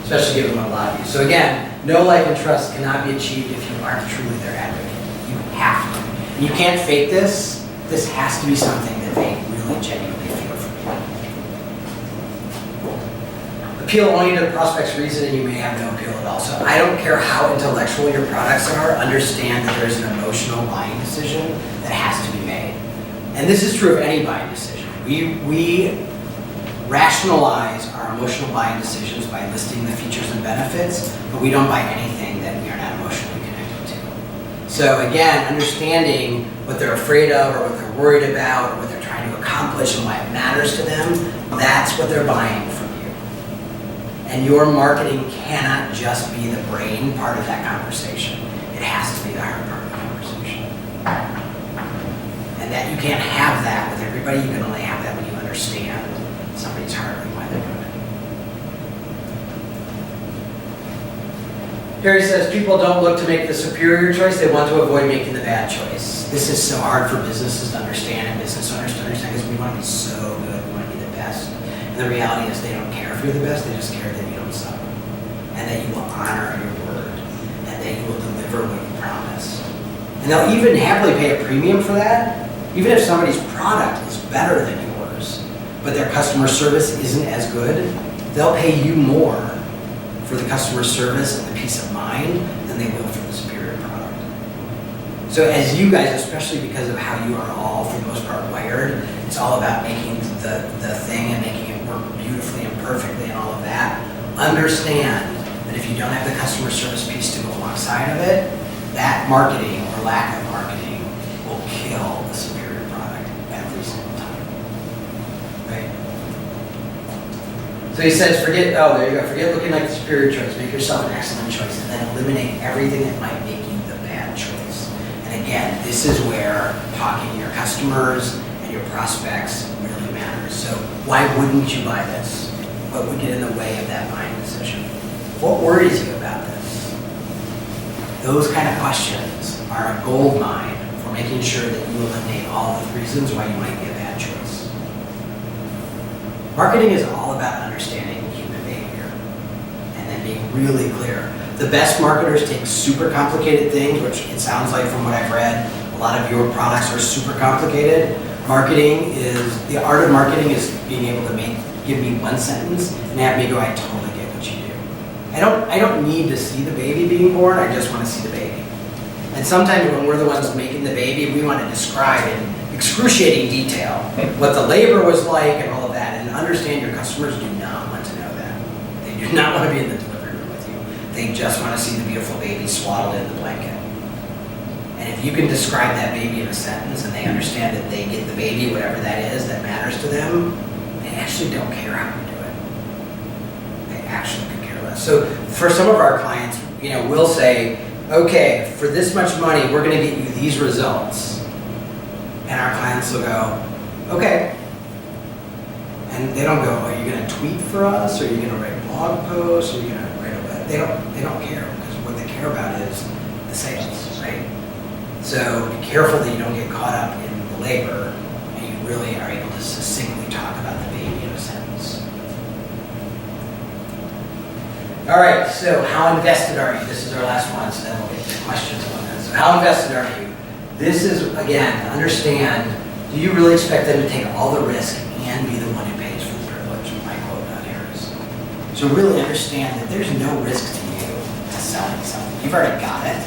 Especially given what a lot of you. So again, know, like, and trust cannot be achieved if you aren't truly their advocate. You have to. And you can't fake this. This has to be something that they really genuinely feel from you. Appeal only to the prospect's reason, and you may have no appeal at all. So I don't care how intellectual your products are, understand that there's an emotional buying decision that has to be made. And this is true of any buying decision. We rationalize our emotional buying decisions by listing the features and benefits, but we don't buy anything that we are not emotionally connected to. So again, understanding what they're afraid of or what they're worried about or what they're trying to accomplish and why it matters to them, that's what they're buying from you. And your marketing cannot just be the brain part of that conversation. It has to be the heart part of the conversation. And that you can't have that with everybody. You can only have that when you understand somebody's heart and why they're doing it. Harry says, people don't look to make the superior choice, they want to avoid making the bad choice. This is so hard for businesses to understand and business owners to understand because we want to be so good, we want to be the best. And the reality is they don't care if you're the best, they just care that you don't suck. And that you will honor your word. And that you will deliver what you promise. And they'll even happily pay a premium for that, even if somebody's product is better than yours, but their customer service isn't as good, they'll pay you more for for the customer service and the peace of mind than they will for the superior product. So as you guys, especially because of how you are all, for the most part, wired, it's all about making the thing and making it work beautifully and perfectly and all of that. Understand that if you don't have the customer service piece to go alongside of it, that marketing or lack of marketing will kill the superior product every single time, right? So he says, forget looking like the superior choice, make yourself an excellent choice, and then eliminate everything that might make you the bad choice. And again, this is where talking to your customers and your prospects really matters. So why wouldn't you buy this? What would get in the way of that buying decision? What worries you about this? Those kind of questions are a gold mine for making sure that you eliminate all of the reasons why you might be a bad choice. Marketing is all about understanding human behavior and then being really clear. The best marketers take super complicated things, which it sounds like from what I've read, a lot of your products are super complicated. The art of marketing is being able to give me one sentence and have me go, I totally get what you do. I don't need to see the baby being born, I just want to see the baby. And sometimes when we're the ones making the baby, we want to describe in excruciating detail what the labor was like and all of that. And understand your customers do not want to know that. They do not want to be in the delivery room with you. They just want to see the beautiful baby swaddled in the blanket. And if you can describe that baby in a sentence and they understand that they get the baby, whatever that is that matters to them, they actually don't care how you do it. They actually could care less. So for some of our clients, we'll say, okay, for this much money, we're going to get you these results. And our clients will go, okay. And they don't go, are you going to tweet for us? Or are you going to write a blog post? Or are you going to write a, they don't care, because what they care about is the sales, right? So be careful that you don't get caught up in the labor and you really are able to succinctly talk about the baby in a sentence. All right, so how invested are you? This is our last one, so then we'll get to questions on this. So how invested are you? This is, again, understand, do you really expect them to take all the risk and be the one who pays for the privilege? My quote down here is. So really understand that there's no risk to you to selling something. You've already got it.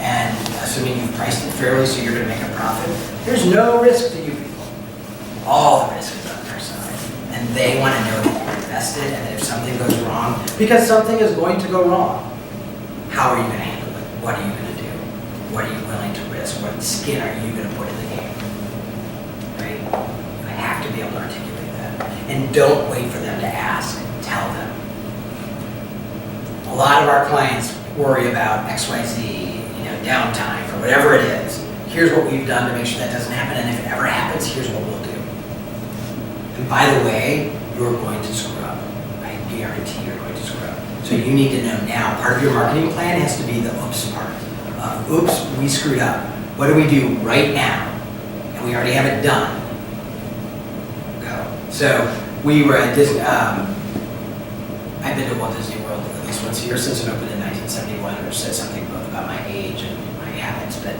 And assuming you've priced it fairly so you're going to make a profit, there's no risk to you people. All the risk is on their side. And they want to know that you're invested and that if something goes wrong, because something is going to go wrong, how are you going to handle it? What are you going to do? What are you willing to risk? What skin are you going to put in the game? Right? You have to be able to articulate that. And don't wait for them to ask. Tell them. A lot of our clients worry about XYZ, downtime, or whatever it is. Here's what we've done to make sure that doesn't happen, and if it ever happens, here's what we'll do. And by the way, you're going to screw up. I guarantee you're going to screw up. So you need to know now, part of your marketing plan has to be the oops part. Oops, we screwed up. What do we do right now? And we already have it done. Go. So we were at Disney, I've been to Walt Disney World at least once a year since it opened in 1971, which says something both about my age and my habits. But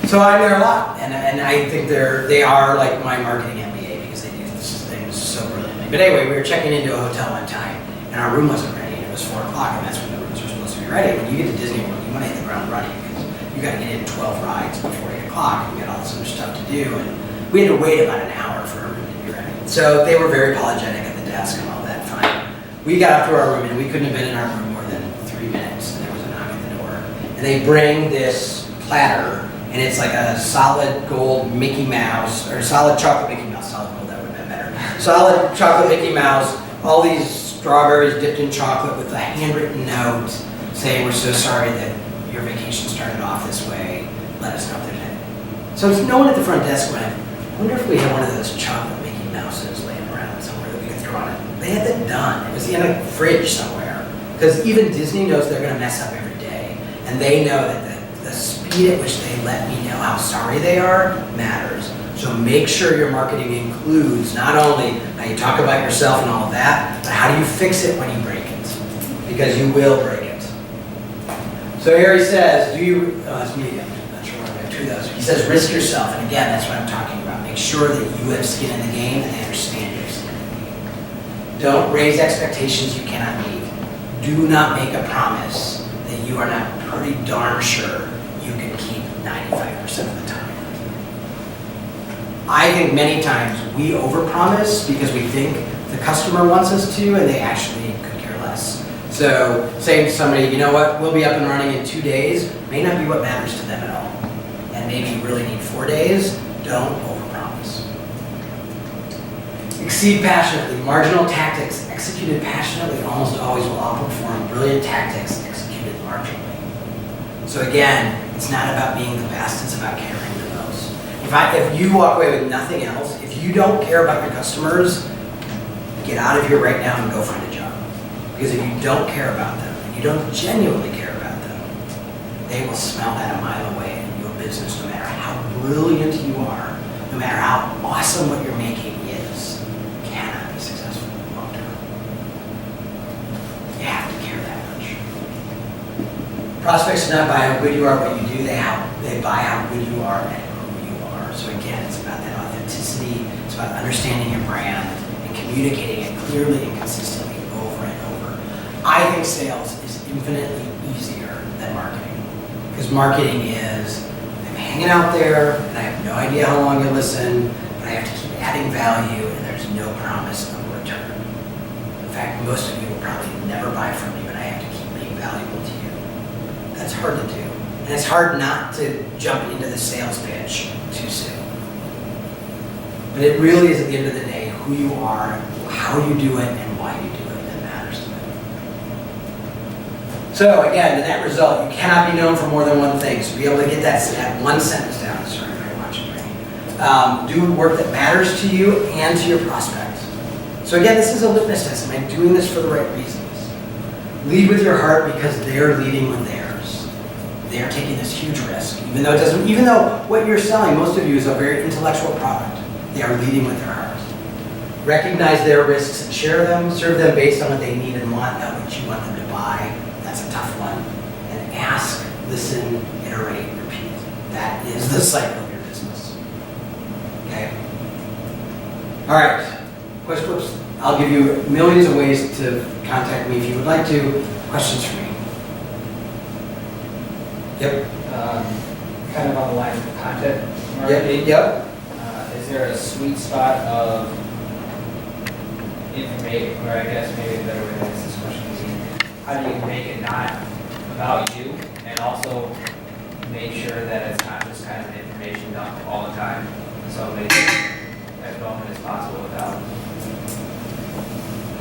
so I'm there a lot, and I think they are like my marketing MBA because they do things so brilliantly. But anyway, we were checking into a hotel one time, and our room wasn't ready, and it was 4 o'clock, and that's when the rooms were supposed to be ready. When you get to Disney World, you want to hit the ground running because you got to get in 12 rides before 8 o'clock, and you got all this other stuff to do, and we had to wait about an hour for a room to be ready. So they were very apologetic at the desk and all that. Fine. We got up to our room, and we couldn't have been in our room more than 3 minutes, and there was a knock at the door. And they bring this platter, and it's like a solid gold Mickey Mouse, or solid chocolate Mickey Mouse, solid gold, that would have been better. Solid chocolate Mickey Mouse, all these strawberries dipped in chocolate with a handwritten note saying, we're so sorry that your vacation started off this way, let us know if there's anything. So no one at the front desk went, I wonder if we have one of those chocolate Mickey Mouses laying around somewhere that we could throw on it. They had that done. It was in a fridge somewhere. Because even Disney knows they're going to mess up every day. And they know that the speed at which they let me know how sorry they are matters. So make sure your marketing includes not only how you talk about yourself and all of that, but how do you fix it when you break it? Because you will break it. So here he says, it's me again. I'm not sure what I'm going to do those. He says, risk yourself. And again, that's what I'm talking about. Make sure that you have skin in the game and they understand your skin in the game. Don't raise expectations you cannot meet. do not make a promise that you are not pretty darn sure you can keep 95% of the time. I think many times we overpromise because we think the customer wants us to, and they actually could care less. So saying to somebody, you know what, we'll be up and running in 2 days, may not be what matters to them at all. And maybe you really need 4 days, don't overpromise. Exceed passionately. Marginal tactics executed passionately almost always will outperform brilliant tactics executed marginally. So again, it's not about being the best, it's about caring the most. If you walk away with nothing else, if you don't care about your customers, get out of here right now and go find a job. Because if you don't care about them, and you don't genuinely care about them, they will smell that a mile away in your business, no matter how brilliant you are, no matter how awesome what you're making is, cannot be successful in the long term. You have to care that much. Prospects do not buy how good you are at what you do, they buy how good you are at who you are. So again, it's about that authenticity, it's about understanding your brand and communicating it clearly and consistently over and over. I think sales is infinitely easier than marketing. Because marketing is, I'm hanging out there and I have no idea how long you'll listen, but I have to keep adding value and there's no promise of a return. In fact, most of you will probably never buy from me, but I have to keep being valuable to you. That's hard to do. And it's hard not to jump into the sales pitch too soon. But it really is, at the end of the day, who you are, how you do it, and why you do it that matters to them. So again, the net result, you cannot be known for more than one thing. So be able to get that one sentence down. Sorry, I'm watching brain. Do work that matters to you and to your prospects. So again, this is a litmus test. Am I doing this for the right reasons? Lead with your heart because they're leading with theirs. They're taking this huge risk. Even though what you're selling, most of you, is a very intellectual product, they are leading with their heart. Recognize their risks and share them. Serve them based on what they need and want, not what you want them to buy. That's a tough one. And ask, listen, iterate, repeat. That is the cycle of your business. Okay? All right. Questions? I'll give you millions of ways to contact me if you would like to. Questions for me? Yep. Kind of on the line of content marketing. Yep. Is there a sweet spot of information, or I guess maybe a better way to ask this question is, how do you make it not about you, and also make sure that it's not just kind of information dump all the time, so make it as relevant as possible without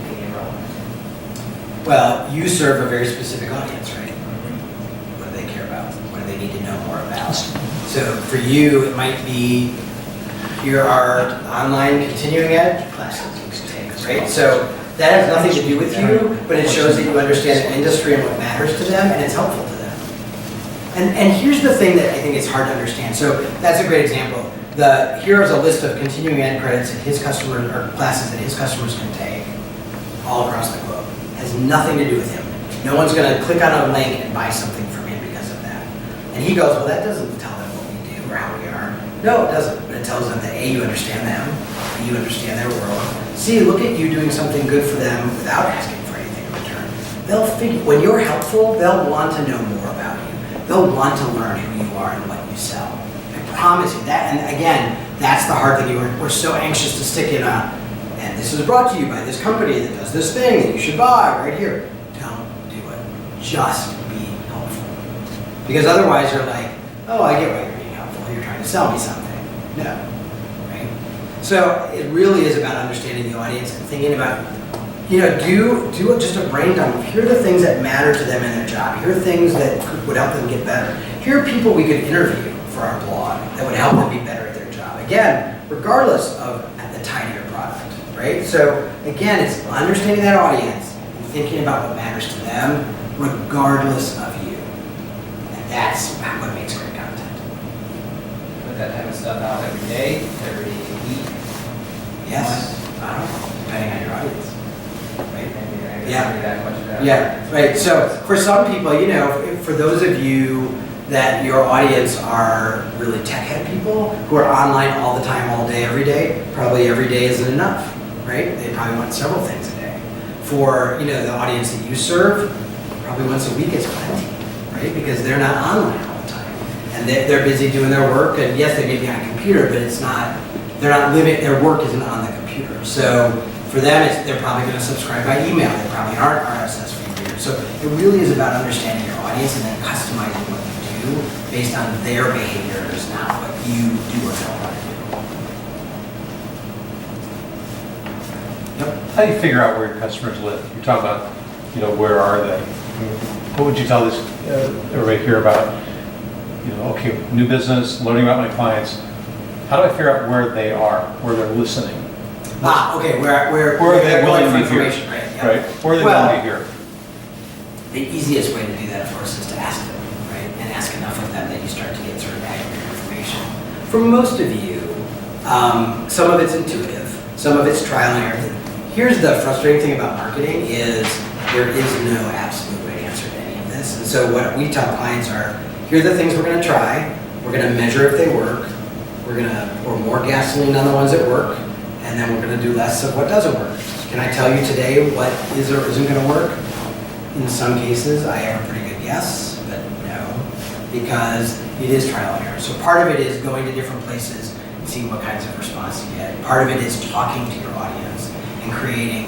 making it relevant? Well, you serve a very specific audience, right? What do they care about? What do they need to know more about? So for you, it might be, here are online continuing ed classes you can take, right? So that has nothing to do with you, but it shows that you understand the industry and what matters to them, and it's helpful to them. And here's the thing that I think is hard to understand. So that's a great example. Here is a list of continuing ed credits that his customers, or classes that his customers can take all across the globe. It has nothing to do with him. No one's going to click on a link and buy something from him because of that. And he goes, well, that doesn't tell them what we do or how we are. No, it doesn't. But it tells them that A, you understand them, B, you understand their world. C, look at you doing something good for them without asking for anything in return. They'll figure, when you're helpful, they'll want to know more about you. They'll want to learn who you are and what you sell. I promise you that. And again, that's the hard thing. We're so anxious to stick in and this is brought to you by this company that does this thing that you should buy right here. Don't do it. Just be helpful. Because otherwise you're like, oh, I get why you're being helpful. You're trying to sell me something. No, right? So it really is about understanding the audience and thinking about, do just a brain dump. Here are the things that matter to them in their job. Here are things that would help them get better. Here are people we could interview for our blog that would help them be better at their job. Again, regardless of the tie to your product, right? So again, it's understanding that audience and thinking about what matters to them, regardless of you. And that's what makes great content. Put that type of stuff out every day, every week. Yes, I don't know, depending on your audience. Right? Maybe I guess Yeah. maybe that question out. Yeah, right. So for some people, for those of you that your audience are really tech-head people who are online all the time, all day, every day, probably every day isn't enough, right? They probably want several things a day. For, the audience that you serve, probably once a week is plenty, right? Because they're not online all the time. And they're busy doing their work, and yes, they may be on a computer, but they're not living, their work isn't on the computer. So for them, they're probably going to subscribe by email. They probably aren't RSS feed readers. So it really is about understanding your audience and then customizing what you do based on their behaviors, not what you do or don't want to do. Yep. How do you figure out where your customers live? You're talking about, where are they? What would you tell this everybody here about? Okay, new business, learning about my clients. How do I figure out where they are, where they're listening? Okay, where are they willing for to hear? information, right? Yeah. Right. Where are they willing to hear? The easiest way to do that, of course, is to ask them, right? And ask enough of them that you start to get sort of accurate information. For most of you, some of it's intuitive, some of it's trial and error. Here's the frustrating thing about marketing is there is no absolute right answer to any of this. And so what we tell clients are, here are the things we're going to try. We're going to measure if they work. We're going to pour more gasoline on the ones that work. And then we're going to do less of what doesn't work. Can I tell you today what is or isn't going to work? In some cases, I have a pretty good guess, but no, because it is trial and error. So part of it is going to different places and seeing what kinds of response you get. Part of it is talking to your audience and creating,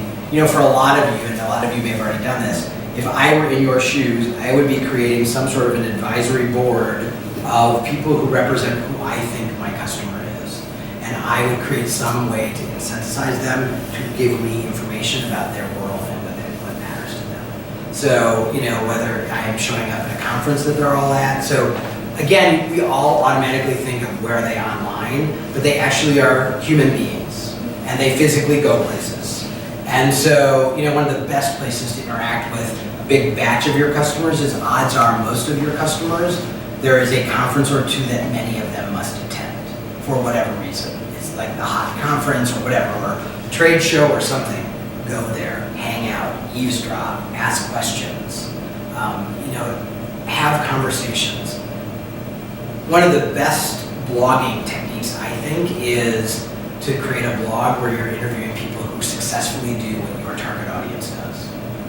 for a lot of you, and a lot of you may have already done this, if I were in your shoes, I would be creating some sort of an advisory board of people who represent who I think my customer is. And I would create some way to incentivize them to give me information about their world and what matters to them. So, whether I am showing up at a conference that they're all at. So, again, we all automatically think of where are they online, but they actually are human beings, and they physically go places. And so, one of the best places to interact with a big batch of your customers is odds are most of your customers, there is a conference or two that many of them must attend for whatever reason. It's like the hot conference or whatever, or a trade show or something. Go there, hang out, eavesdrop, ask questions, have conversations. One of the best blogging techniques, I think, is to create a blog where you're interviewing people who successfully do what your target audience does.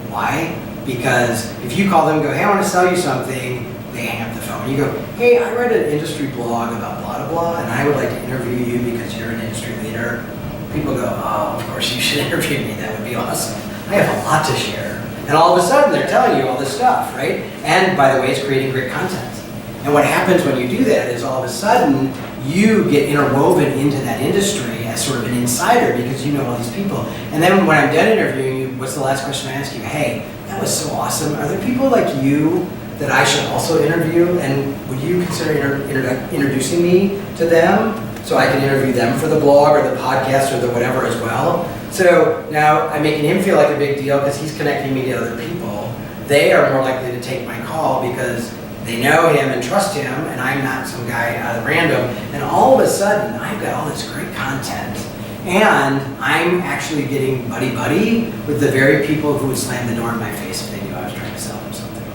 Why? Because if you call them and go, hey, I want to sell you something, they hang up the phone. You go, hey, I read an industry blog about blah, blah, blah, and I would like to interview you because you're an industry leader. People go, oh, of course you should interview me. That would be awesome. I have a lot to share. And all of a sudden, they're telling you all this stuff, right? And by the way, it's creating great content. And what happens when you do that is all of a sudden, you get interwoven into that industry as sort of an insider because you know all these people. And then when I'm done interviewing you, what's the last question I ask you? Hey, that was so awesome. Are there people like you that I should also interview? And would you consider introducing me to them so I can interview them for the blog or the podcast or the whatever as well? So now I'm making him feel like a big deal because he's connecting me to other people. They are more likely to take my call because they know him and trust him, and I'm not some guy out of random. And all of a sudden, I've got all this great content. And I'm actually getting buddy-buddy with the very people who would slam the door in my face if they knew I was trying to sell them something.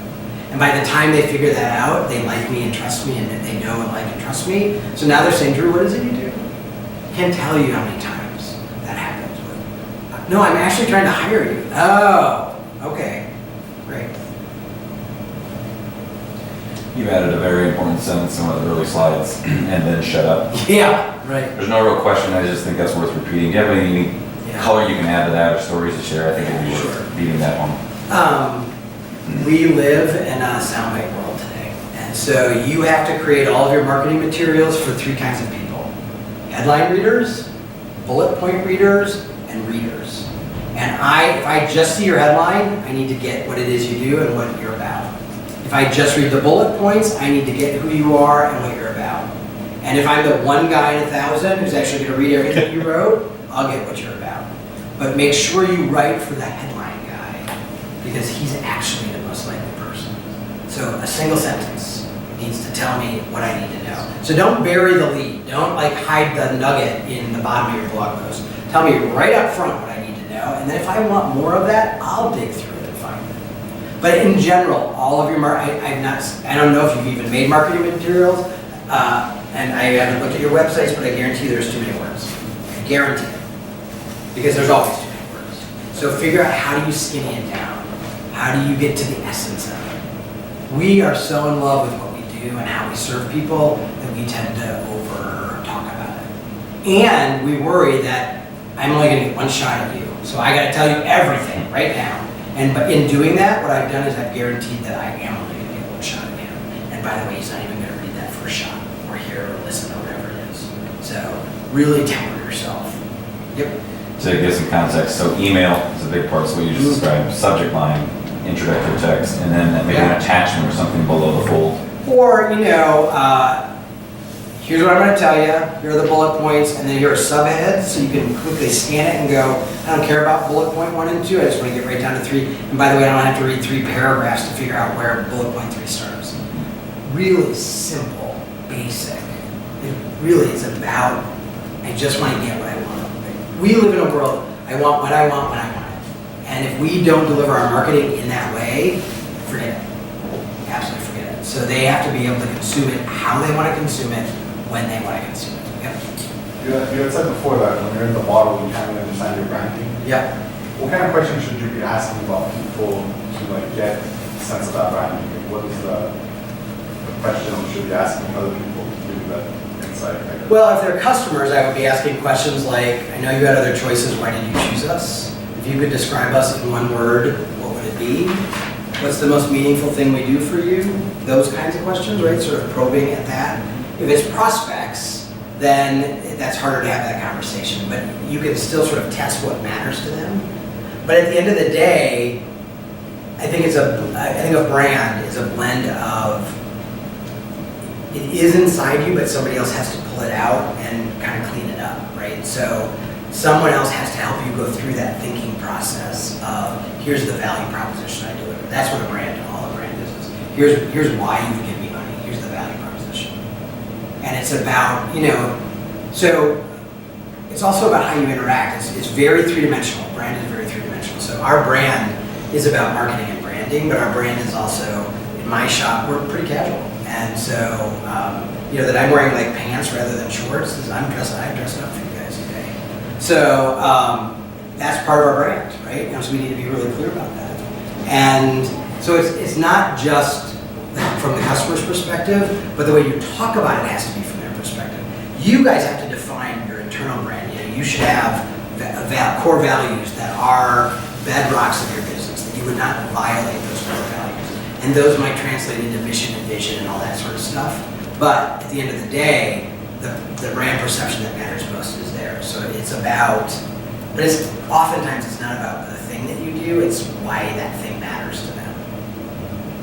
And by the time they figure that out, they like me and trust me, and they know and like and trust me. So now they're saying, Drew, what is it you do? I can't tell you how many times that happens. No, I'm actually trying to hire you. Oh, okay, great. You added a very important sentence in one of the early slides, and then shut up. Yeah, right. There's no real question, I just think that's worth repeating. Do you have any color you can add to that or stories to share? I think it'd be worth beating that one. We live in a soundbite world today. And so you have to create all of your marketing materials for three kinds of people. Headline readers, bullet point readers, and readers. And if I just see your headline, I need to get what it is you do and what you're about. If I just read the bullet points, I need to get who you are and what you're about. And if I'm the one guy in 1,000 who's actually going to read everything you wrote, I'll get what you're about. But make sure you write for the headline guy because he's actually the most likely person. So a single sentence needs to tell me what I need to know. So don't bury the lead. Don't hide the nugget in the bottom of your blog post. Tell me right up front what I need to know. And then if I want more of that, I'll dig through it and find it. But in general, all of your I don't know if you've even made marketing materials, and I haven't looked at your websites, but I guarantee there's too many words. I guarantee it. Because there's always too many words. So figure out how do you skinny it down? How do you get to the essence of it? We are so in love with what we do and how we serve people that we tend to over talk about it. And we worry that I'm only gonna get one shot at you. So I gotta tell you everything right now. But in doing that, what I've done is I've guaranteed that I am only gonna get one shot at him. And by the way, he's not even gonna read that first shot or hear or listen or whatever it is. So really temper yourself. Yep. To give some context, so email is a big part, so what you just described, subject line, introductory text, and then maybe an attachment or something below the fold. Or, here's what I'm gonna tell you, here are the bullet points, and then here are subheads, so you can quickly scan it and go, I don't care about bullet point 1 and 2, I just wanna get right down to 3. And by the way, I don't have to read 3 paragraphs to figure out where bullet point 3 starts. Really simple, basic. It really is about, I just wanna get what I want. We live in a world, I want what I want when I want it. And if we don't deliver our marketing in that way, forget it. Absolutely forget it. So they have to be able to consume it how they want to consume it, when they want to consume it. Yep. You had said before that when you're in the bottle, you kind of understand your branding. Yep. What kind of questions should you be asking about people to get a sense of that branding? What is the question we should be asking other people to give you that insight? I guess? Well, if they're customers, I would be asking questions like, I know you had other choices, why did you choose us? If you could describe us in one word, what would it be? What's the most meaningful thing we do for you? Those kinds of questions, right? Sort of probing at that. If it's prospects, then that's harder to have that conversation, but you can still sort of test what matters to them. But at the end of the day, I think a brand is a blend of, it is inside you, but somebody else has to pull it out and kind of clean it up, right? So someone else has to help you go through that thinking process of, here's the value proposition I deliver. That's what all a brand is. Here's why you would give me money. Here's the value proposition. And it's about, so it's also about how you interact. It's very three-dimensional. Brand is very three-dimensional. So our brand is about marketing and branding, but our brand is also, in my shop, we're pretty casual. And so, that I'm wearing like pants rather than shorts, I've dressed up for you guys today. So that's part of our brand, right? So we need to be really clear about that. And so it's not just from the customer's perspective, but the way you talk about it has to be from their perspective. You guys have to define your internal brand. You should have core values that are bedrocks of your business, that you would not violate those core values. And those might translate into mission and vision and all that sort of stuff. But at the end of the day, the brand perception that matters most is there. So it's about, but oftentimes it's not about the thing that you do, it's why that thing matters to them.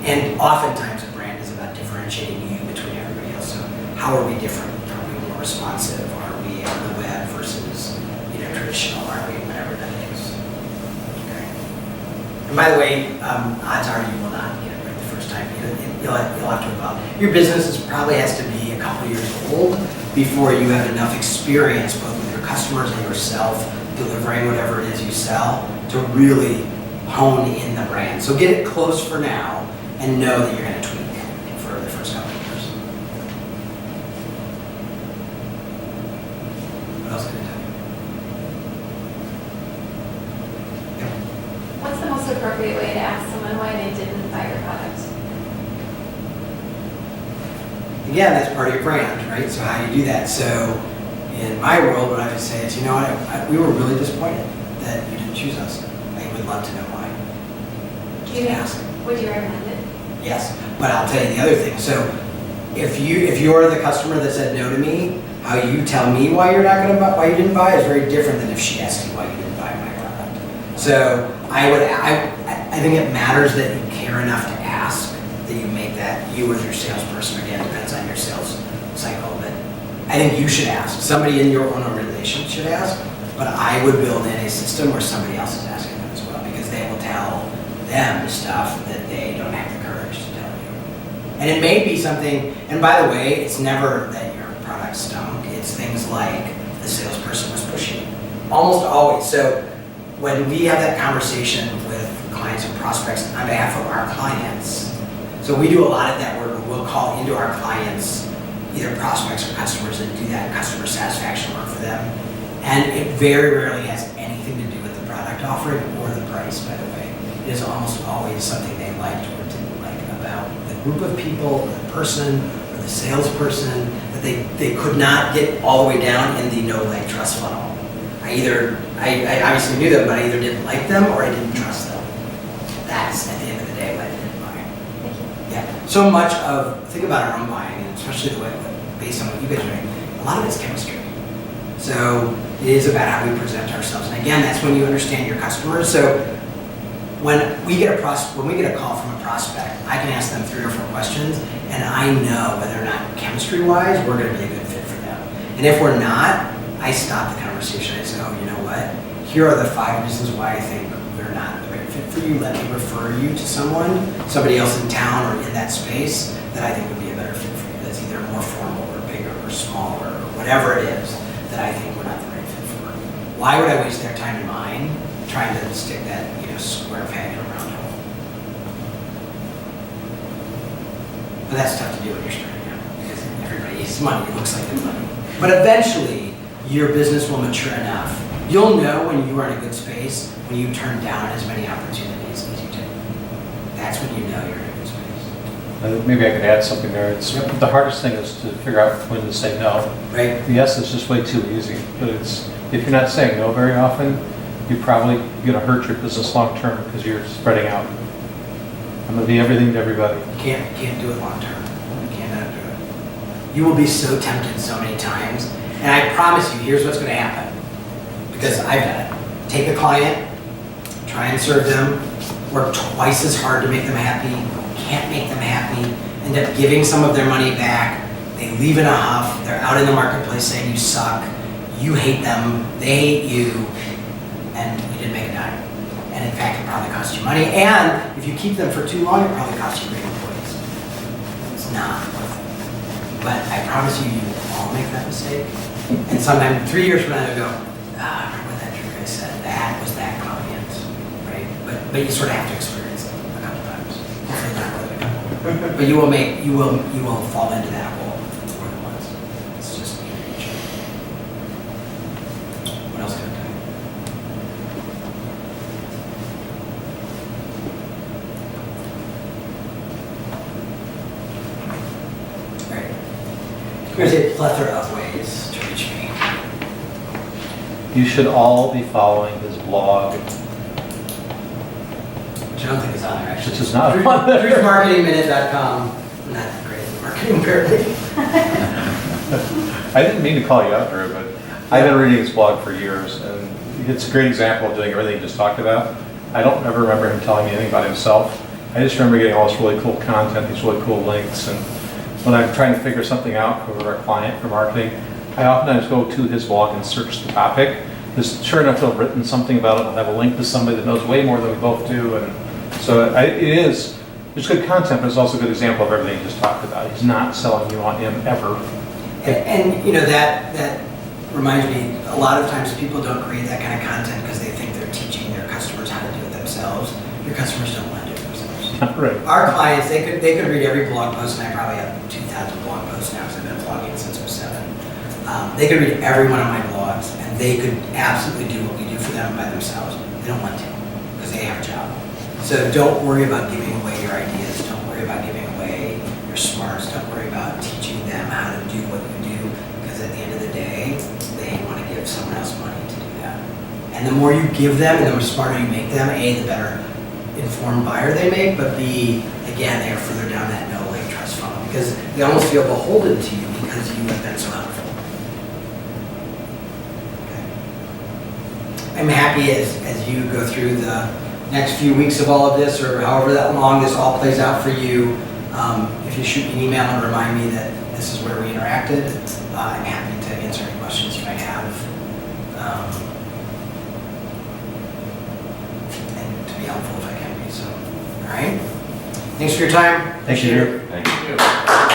And oftentimes a brand is about differentiating you between everybody else. So how are we different? Are we more responsive? Are we on the web versus traditional? Are we whatever that is? Okay. And by the way, odds are you will not get it right the first time. You'll have to evolve. Your business probably has to be a couple years old before you have enough experience both with your customers and yourself delivering whatever it is you sell to really hone in the brand. So get it close for now and know that you're going to tweak for the first couple of years. What else can I tell you? Yeah. What's the most appropriate way to ask someone why they didn't buy your product? Again, that's part of your brand, right? So how you do that. So in my world, what I would say is, we were really disappointed that you didn't choose us. I would love to know why. Would you recommend it? Yes, but I'll tell you the other thing. So if you're the customer that said no to me, how you tell me why you're not going to buy, why you didn't buy is very different than if she asked you why you didn't buy my product. So I think it matters that you care enough to ask, that you make that, you as your salesperson, again, depends on your sales cycle, but I think you should ask. Somebody in your own organization should ask, but I would build in a system where somebody else is asking them as well, because they will tell them stuff that they don't have the courage to tell you. And it may be something, and by the way, it's never that your product stunk, it's things like the salesperson was pushy. Almost always. So when we have that conversation with clients and prospects on behalf of our clients, so we do a lot of that work where we'll call into our clients, either prospects or customers, and do that customer satisfaction work for them. And it very rarely has anything to do with the product offering or the price, by the way. It is almost always something they liked or didn't like about the group of people, or the person, or the salesperson, that they could not get all the way down in the no like trust funnel. I obviously knew them, but I either didn't like them or I didn't trust them. That's at the end of the day why I didn't buy. Thank you. Yeah. So much of, think about our own buying, and especially the way, based on what you guys are doing, a lot of it's chemistry. So it is about how we present ourselves. And again, that's when you understand your customers. So when we get a call from a prospect, I can ask them 3 or 4 questions, and I know whether or not chemistry-wise, we're gonna be a good fit for them. And if we're not, I stop the conversation. I say, oh, you know what? Here are the 5 reasons why I think we're not the right fit for you. Let me refer you to somebody else in town or in that space that I think would be a better fit for you. That's either more formal or bigger or smaller or whatever it is that I think we're not the right fit for. Why would I waste their time and mine trying to stick that, square peg in a round hole? But that's tough to do when you're starting out because everybody needs money. It looks like the money. But eventually, your business will mature enough. You'll know when you are in a good space when you turn down as many opportunities as you do. That's when you know you're in a good space. Maybe I could add something there. The hardest thing is to figure out when to say no. Right? Yes, it's just way too easy, but if you're not saying no very often, you're probably going to hurt your business long term because you're spreading out. I'm going to be everything to everybody. You can't do it long term. You cannot do it. You will be so tempted so many times. And I promise you, here's what's going to happen. Because I've done it. Take a client, try and serve them, work twice as hard to make them happy, can't make them happy, end up giving some of their money back, they leave in a huff, they're out in the marketplace saying you suck, you hate them, they hate you, and you didn't make a dime. And in fact, it probably cost you money, and if you keep them for too long, it probably costs you great employees. It's not worth it. But I promise you, you will all make that mistake. And sometime 3 years from now, you'll go, I remember what that trick I said. That was that client, right? But you sort of have to experience it a couple times. Hopefully not more than a couple. But you will fall into that hole more than once. It's just human nature. What else can I tell you? Right. There's a plethora of ways to reach me. You should all be following his blog. Which I don't think is on there actually. Which is not on there. Drew'sMarketingMinute.com. Not great at marketing apparently. I didn't mean to call you out, Drew, but I've been reading his blog for years, and it's a great example of doing everything you just talked about. I don't ever remember him telling me anything about himself. I just remember getting all this really cool content, these really cool links, and when I'm trying to figure something out for a client for marketing, I oftentimes go to his blog and search the topic, because sure enough, he'll have written something about it, he'll have a link to somebody that knows way more than we both do, and so there's good content, but it's also a good example of everything you just talked about. He's not selling you on him ever. And that reminds me, a lot of times people don't create that kind of content because they think they're teaching their customers how to do it themselves. Your customers don't want to do it themselves. Right. Our clients, they could read every blog post, and I probably have 2,000 blog posts now because I've been blogging since 2007. They could read every one of my blogs, and they could absolutely do what we do for them by themselves. They don't want to because they have a job. So don't worry about giving away your ideas. Don't worry about giving away your smarts. Don't worry about teaching them how to do what you do, because at the end of the day, they want to give someone else money to do that. And the more you give them, and the more smarter you make them, A, the better informed buyer they make, but B, again, they are further down that no like trust funnel because they almost feel beholden to you because you have been so helpful. Okay. I'm happy as you go through the next few weeks of all of this, or however that long this all plays out for you, if you shoot me an email and remind me that this is where we interacted, I'm happy to answer any questions you might have. And to be helpful if I can be, so. All right? Thanks for your time. Thank you. Thank you.